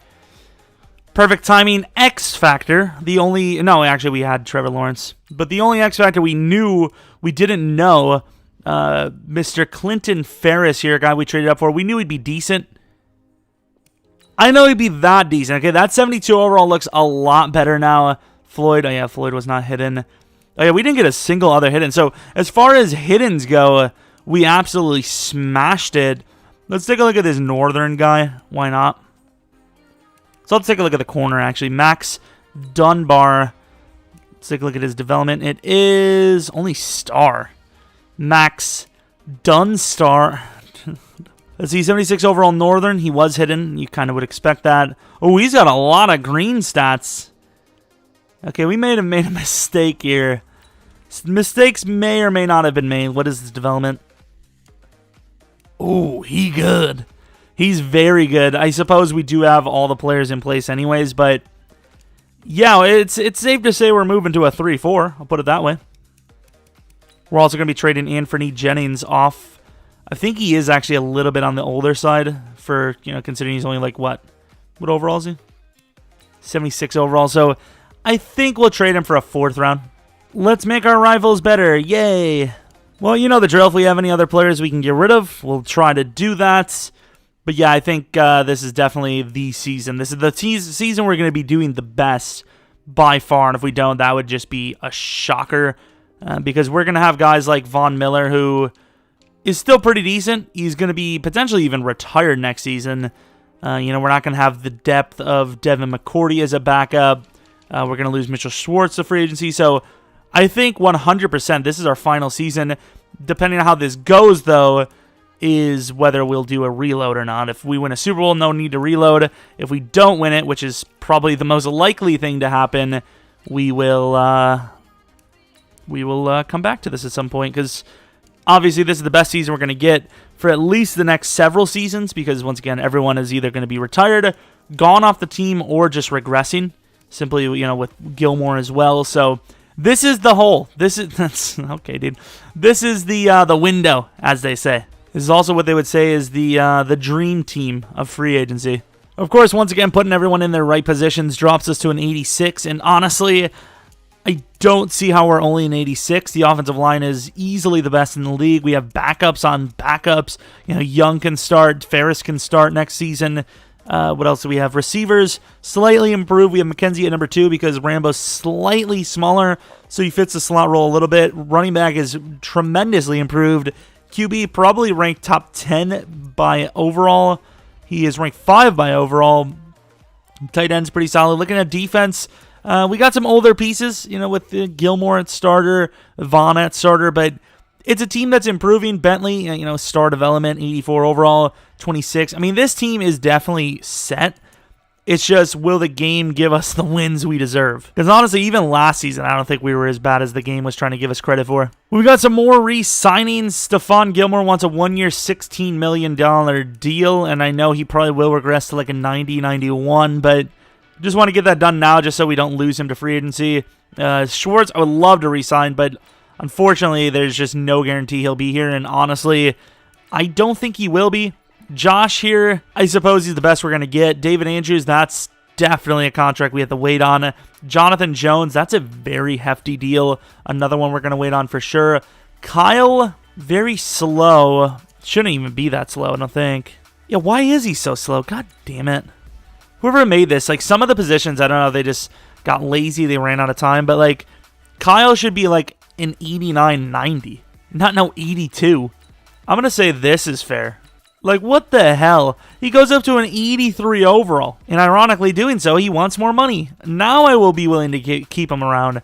perfect timing, X factor. Actually, we had Trevor Lawrence. But the only X factor we didn't know, Mr. Clinton Ferris here, a guy we traded up for. We knew he'd be decent. I know he'd be that decent. Okay, that 72 overall looks a lot better now. Floyd was not hidden. Oh yeah, we didn't get a single other hidden. So as far as hiddens go, we absolutely smashed it. Let's take a look at this northern guy. Why not? So let's take a look at the corner, actually. Max Dunbar. Let's take a look at his development. It is only star. Max Dunstar. Let's see, 76 overall northern. He was hidden. You kind of would expect that. Oh, he's got a lot of green stats. Okay, we made a mistake here. Mistakes may or may not have been made. What is his development? Oh, he good. He's very good. I suppose we do have all the players in place anyways, but yeah, it's safe to say we're moving to a 3-4. I'll put it that way. We're also going to be trading Anthony Jennings off. I think he is actually a little bit on the older side for, considering he's only like what overall is he? 76 overall. So I think we'll trade him for a 4th round. Let's make our rivals better. Yay. Well, you know the drill. If we have any other players we can get rid of, we'll try to do that. But yeah, I think this is definitely the season. This is the season we're going to be doing the best by far. And if we don't, that would just be a shocker. Because we're going to have guys like Von Miller, who is still pretty decent. He's going to be potentially even retired next season. We're not going to have the depth of Devin McCourty as a backup. We're going to lose Mitchell Schwartz to free agency. So I think 100% this is our final season. Depending on how this goes, though, is whether we'll do a reload or not. If we win a Super Bowl, no need to reload. If we don't win it, which is probably the most likely thing to happen, we will come back to this at some point, because obviously this is the best season we're going to get for at least the next several seasons, because once again, everyone is either going to be retired, gone off the team, or just regressing. Simply, with Gilmore as well. So this is the hole. That's okay, dude. This is the window, as they say. This is also what they would say is the dream team of free agency. Of course, once again, putting everyone in their right positions drops us to an 86. And honestly, I don't see how we're only an 86. The offensive line is easily the best in the league. We have backups on backups. Young can start. Ferris can start next season. What else do we have? Receivers, slightly improved. We have McKenzie at number 2 because Rambo's slightly smaller, so he fits the slot role a little bit. Running back is tremendously improved. QB probably ranked top 10 by overall. He is ranked 5 by overall. Tight end's pretty solid. Looking at defense, we got some older pieces, with Gilmore at starter, Vaughn at starter, but it's a team that's improving. Bentley, star development, 84 overall, 26. I mean, this team is definitely set. It's just, will the game give us the wins we deserve? Because honestly, even last season, I don't think we were as bad as the game was trying to give us credit for. We got some more re-signings. Stephon Gilmore wants a 1-year, $16 million deal, and I know he probably will regress to like a 90, 91, but just want to get that done now just so we don't lose him to free agency. Schwartz, I would love to re-sign, but unfortunately, there's just no guarantee he'll be here, and honestly, I don't think he will be. Josh here, I suppose he's the best we're going to get. David Andrews, that's definitely a contract we have to wait on. Jonathan Jones, that's a very hefty deal. Another one we're going to wait on for sure. Kyle, very slow. Shouldn't even be that slow, I don't think. Yeah, why is he so slow? God damn it. Whoever made this, like some of the positions, I don't know, they just got lazy, they ran out of time, but like Kyle should be like an 89-90. Not no 82. I'm going to say this is fair. Like, what the hell? He goes up to an 83 overall. And ironically doing so, he wants more money. Now I will be willing to keep him around.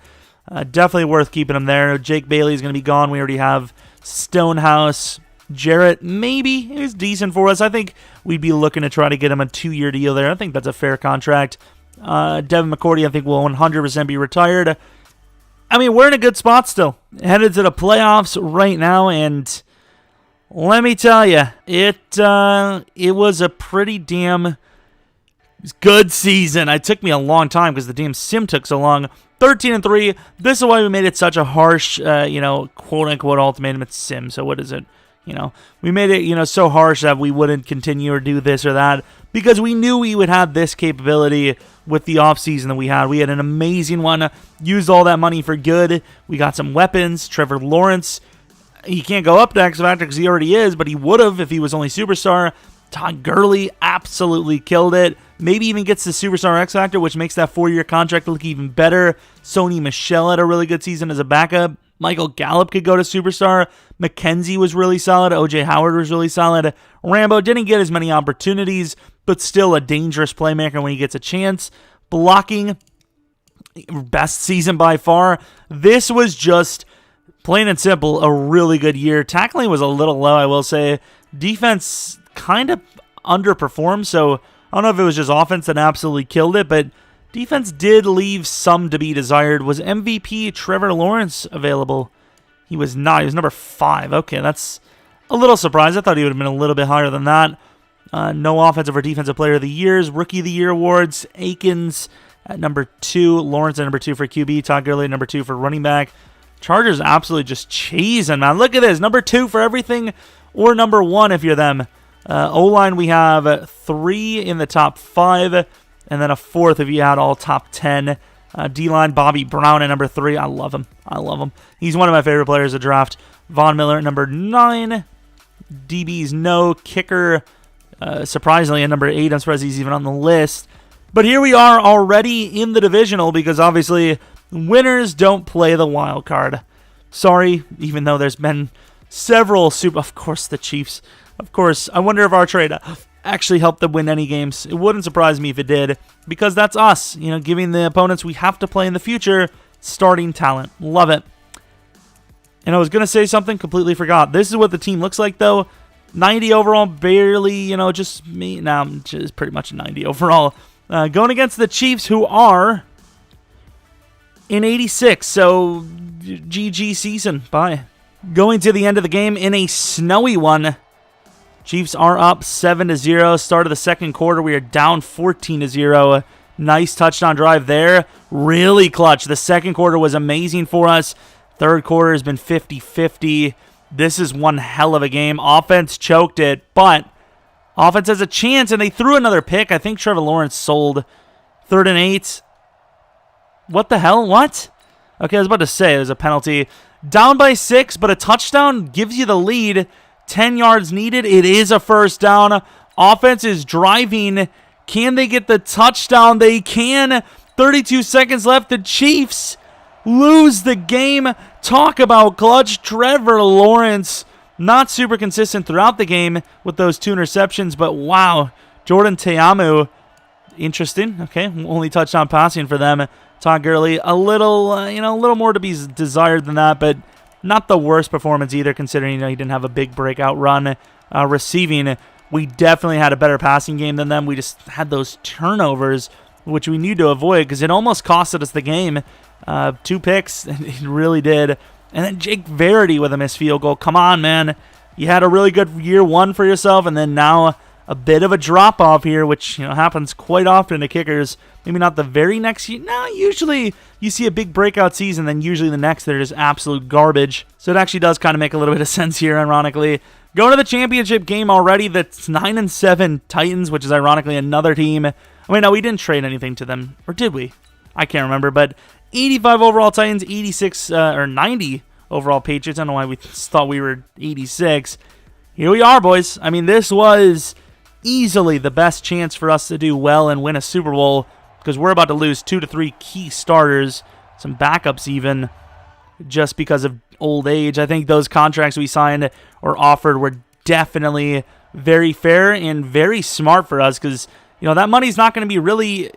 Definitely worth keeping him there. Jake Bailey's going to be gone. We already have Stonehouse. Jarrett, maybe. He was decent for us. I think we'd be looking to try to get him a 2-year deal there. I think that's a fair contract. Devin McCourty, I think, will 100% be retired. I mean, we're in a good spot still. Headed to the playoffs right now, and let me tell you, it was a pretty damn good season. It took me a long time because the damn sim took so long. 13-3. This is why we made it such a harsh, quote-unquote ultimatum. It's sim, so what is it? We made it, so harsh that we wouldn't continue or do this or that because we knew we would have this capability with the offseason that we had. We had an amazing one, used all that money for good. We got some weapons. Trevor Lawrence, he can't go up to X Factor because he already is, but he would have if he was only Superstar. Todd Gurley absolutely killed it. Maybe even gets the Superstar X Factor, which makes that 4-year contract look even better. Sony Michel had a really good season as a backup. Michael Gallup could go to Superstar. McKenzie was really solid. O.J. Howard was really solid. Rambo didn't get as many opportunities, but still a dangerous playmaker when he gets a chance. Blocking, best season by far. This was just, plain and simple, a really good year. Tackling was a little low, I will say. Defense kind of underperformed, so I don't know if it was just offense that absolutely killed it, but defense did leave some to be desired. Was MVP Trevor Lawrence available? He was not. He was number 5. Okay, that's a little surprised. I thought he would have been a little bit higher than that. No offensive or defensive player of the years. Rookie of the year awards. Akins at number 2. Lawrence at number 2 for QB. Todd Gurley at number 2 for running back. Chargers absolutely just cheesing, man. Look at this. Number 2 for everything or number 1 if you're them. O-line, we have 3 in the top 5. And then a 4th if you had all top 10. D-line, Bobby Brown at number 3. I love him. He's one of my favorite players to draft. Von Miller at number 9. DB's no. Kicker, surprisingly, at number 8. I'm surprised he's even on the list. But here we are already in the divisional because obviously winners don't play the wild card. Sorry, even though there's been several Of course, the Chiefs. Of course, I wonder if our trade actually helped them win any games. It wouldn't surprise me if it did, because that's us, giving the opponents we have to play in the future starting talent. Love it. And I was going to say something, completely forgot. This is what the team looks like, though. 90 overall, barely, just me. Now, I'm just pretty much 90 overall. Going against the Chiefs, who are in 86, so GG season. Bye. Going to the end of the game in a snowy one. Chiefs are up 7-0. Start of the second quarter, we are down 14-0. Nice touchdown drive there. Really clutch. The second quarter was amazing for us. Third quarter has been 50-50. This is one hell of a game. Offense choked it, but offense has a chance, and they threw another pick. I think Trevor Lawrence sold. 3rd and 8. What the hell? What? Okay, I was about to say there's a penalty. Down by 6, but a touchdown gives you the lead. 10 yards needed. It is a first down. Offense is driving. Can they get the touchdown? They can. 32 seconds left. The Chiefs lose the game. Talk about clutch. Trevor Lawrence, not super consistent throughout the game with those 2 interceptions, but wow. Jordan Teamu, interesting. Okay, only touchdown passing for them. Todd Gurley, a little more to be desired than that, but not the worst performance either, considering he didn't have a big breakout run. Receiving, we definitely had a better passing game than them. We just had those turnovers, which we need to avoid because it almost costed us the game. 2 picks, it really did. And then Jake Verity with a missed field goal. Come on, man. You had a really good year 1 for yourself, and then now a bit of a drop-off here, which happens quite often to kickers. Maybe not the very next year. No, usually you see a big breakout season, then usually the next they're just absolute garbage. So it actually does kind of make a little bit of sense here, ironically. Going to the championship game already, that's 9-7 Titans, which is ironically another team. I mean, no, we didn't trade anything to them. Or did we? I can't remember, but 85 overall Titans, 86 or 90 overall Patriots. I don't know why we thought we were 86. Here we are, boys. I mean, this was easily the best chance for us to do well and win a Super Bowl because we're about to lose 2 to 3 key starters, some backups even. just because of old age. I think those contracts we signed or offered were definitely very fair and very smart for us because, that money's not going to be really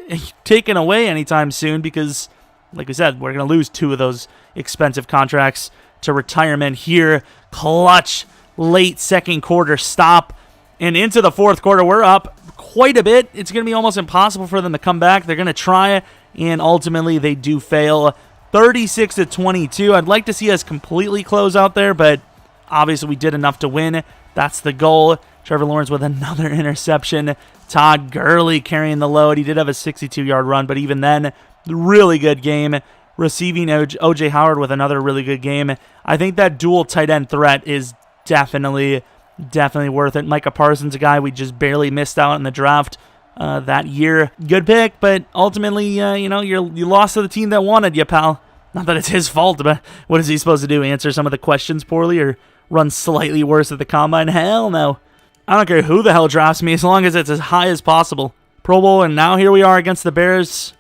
taken away anytime soon because, like we said, we're going to lose 2 of those expensive contracts to retirement here. Clutch late second quarter stop. And into the fourth quarter, we're up quite a bit. It's going to be almost impossible for them to come back. They're going to try, and ultimately they do fail. 36-22. I'd like to see us completely close out there, but obviously we did enough to win. That's the goal. Trevor Lawrence with another interception. Todd Gurley carrying the load. He did have a 62-yard run, but even then, really good game. Receiving O.J. Howard with another really good game. I think that dual tight end threat is definitely worth it. Micah Parsons, a guy we just barely missed out in the draft that year. Good pick, but ultimately, you lost to the team that wanted you, pal. Not that it's his fault, but what is he supposed to do? Answer some of the questions poorly or run slightly worse at the combine? Hell no. I don't care who the hell drafts me as long as it's as high as possible. Pro Bowl, and now here we are against the Bears.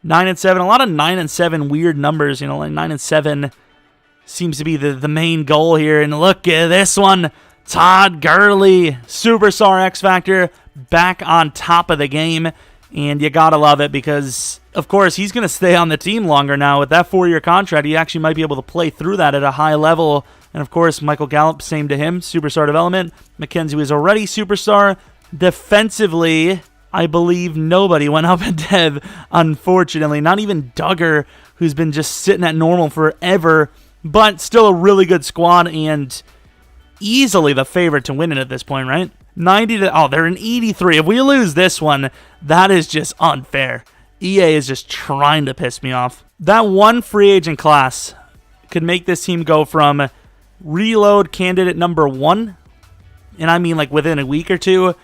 9-7. A lot of 9-7 weird numbers, like 9-7 seems to be the main goal here. And look at this one. Todd Gurley, superstar X Factor, back on top of the game. And you gotta love it because, of course, he's going to stay on the team longer now. With that 4-year contract, he actually might be able to play through that at a high level. And, of course, Michael Gallup, same to him, superstar development. McKenzie was already superstar. Defensively, I believe nobody went up in dev, unfortunately. Not even Duggar, who's been just sitting at normal forever. But still a really good squad and easily the favorite to win it at this point, right? 90 to... they're an 83. If we lose this one, that is just unfair. EA is just trying to piss me off. That one free agent class could make this team go from reload candidate number 1, and I mean like within a week or two,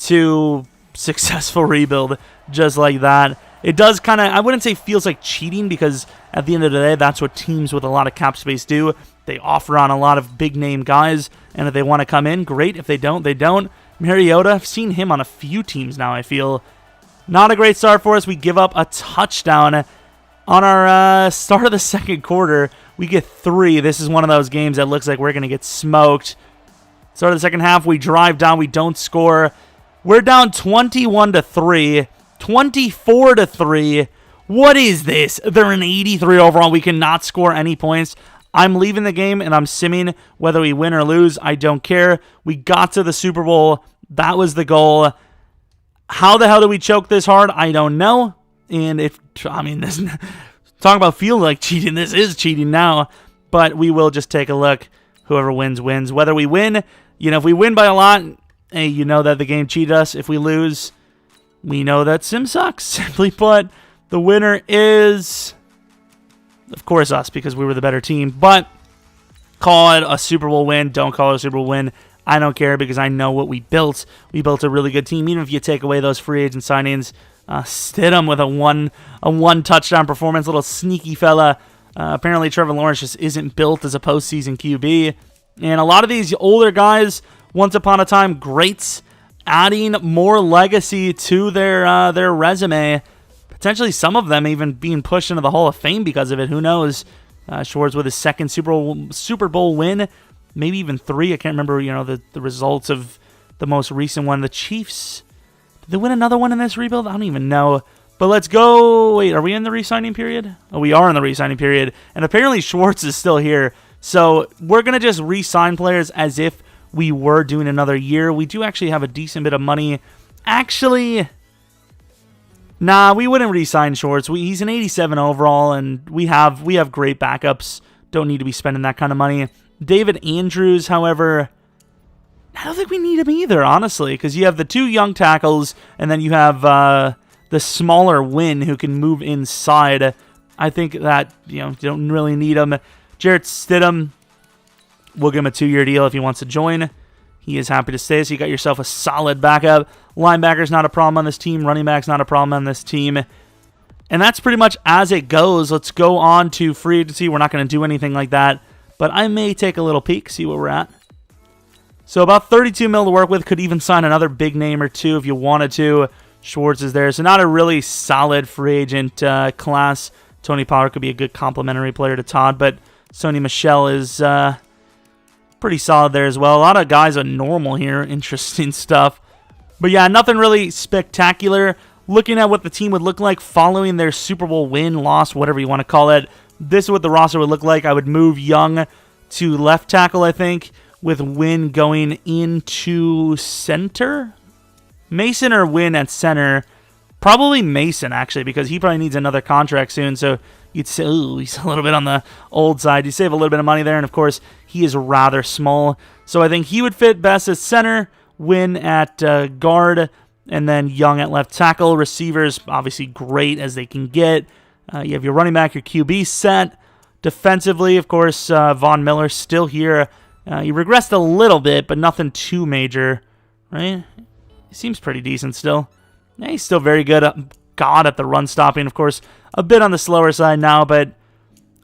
to successful rebuild just like that. It does kind of, I wouldn't say feels like cheating because at the end of the day, that's what teams with a lot of cap space do. They offer on a lot of big name guys, and if they want to come in, great. If they don't, they don't. Mariota, I've seen him on a few teams now, I feel. Not a great start for us. We give up a touchdown on our start of the second quarter. We get 3. This is one of those games that looks like we're going to get smoked. Start of the second half, we drive down, we don't score. We're down 21-3, 24-3. What is this? They're an 83 overall. We cannot score any points. I'm leaving the game, and I'm simming whether we win or lose. I don't care. We got to the Super Bowl. That was the goal. How the hell did we choke this hard? I don't know. And this talk about feeling like cheating. This is cheating now. But we will just take a look. Whoever wins, wins. Whether we win, if we win by a lot, hey, you know that the game cheated us. If we lose, we know that Sim sucks. Simply put, the winner is, of course, us because we were the better team. But call it a Super Bowl win. Don't call it a Super Bowl win. I don't care because I know what we built. We built a really good team. Even if you take away those free agent signings, Stidham with a one touchdown performance, little sneaky fella. Apparently Trevor Lawrence just isn't built as a postseason QB. And a lot of these older guys, once upon a time greats, adding more legacy to their resume. Potentially some of them even being pushed into the Hall of Fame because of it. Who knows? Schwartz with his second Super Bowl win. Maybe even 3. I can't remember, the results of the most recent one. The Chiefs, did they win another one in this rebuild? I don't even know. But let's go. Wait, are we in the re-signing period? Oh, we are in the re-signing period. And apparently Schwartz is still here. So we're going to just re-sign players as if we were doing another year. We do actually have a decent bit of money. Actually, nah, we wouldn't re-sign Schwartz. He's an 87 overall, and we have great backups. Don't need to be spending that kind of money. David Andrews, however, I don't think we need him either, honestly, because you have the 2 young tackles, and then you have the smaller Win who can move inside. I think that, you don't really need him. Jarrett Stidham, we'll give him a 2-year deal if he wants to join. He is happy to stay, so you got yourself a solid backup. Linebacker's not a problem on this team. Running back's not a problem on this team. And that's pretty much as it goes. Let's go on to free agency. We're not going to do anything like that, but I may take a little peek, see where we're at. So about 32 mil to work with. Could even sign another big name or 2 if you wanted to. Schwartz is there. So not a really solid free agent class. Tony Pollard could be a good complementary player to Todd, but Sony Michel is pretty solid there as well. A lot of guys are normal here. Interesting stuff. But yeah, nothing really spectacular. Looking at what the team would look like following their Super Bowl win, loss, whatever you want to call it, this is what the roster would look like. I would move Young to left tackle, I think, with Wynn going into center. Mason or Wynn at center. Probably Mason, actually, because he probably needs another contract soon. So you'd say, ooh, he's a little bit on the old side. You save a little bit of money there, and of course, he is rather small. So I think he would fit best as center, Wynn at guard, and then Young at left tackle. Receivers, obviously great as they can get. You have your running back, your QB set. Defensively, of course, Von Miller still here. He regressed a little bit, but nothing too major, right? He seems pretty decent still. Yeah, he's still very good. God at the run stopping, of course, a bit on the slower side now, but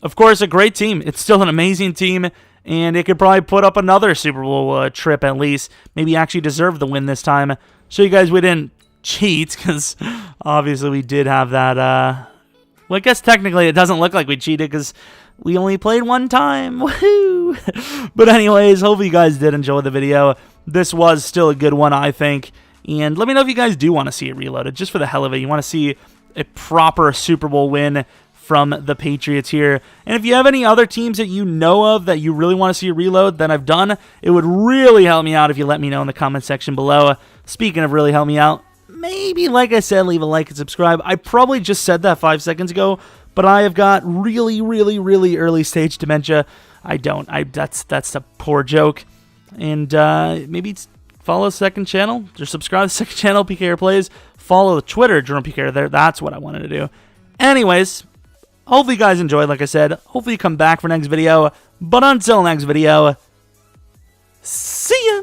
of course, a great team. It's still an amazing team, and it could probably put up another Super Bowl trip at least. Maybe actually deserve the win this time. So you guys, we didn't cheat, because obviously we did have that. Well, I guess technically it doesn't look like we cheated, because we only played one time. Woohoo! But anyways, hopefully you guys did enjoy the video. This was still a good one, I think. And let me know if you guys do want to see it reloaded, just for the hell of it. You want to see a proper Super Bowl win from the Patriots here. And if you have any other teams that you know of that you really want to see a reload that I've done, it would really help me out if you let me know in the comment section below. Speaking of really help me out, maybe, like I said, leave a like and subscribe. I probably just said that 5 seconds ago, but I have got really, really, really early stage dementia. I don't. That's a poor joke. And maybe follow the second channel, or subscribe to the second channel, PKR Plays. Follow the Twitter, Jeromepkr there. That's what I wanted to do. Anyways, hopefully you guys enjoyed, like I said. Hopefully you come back for next video. But until next video, see ya!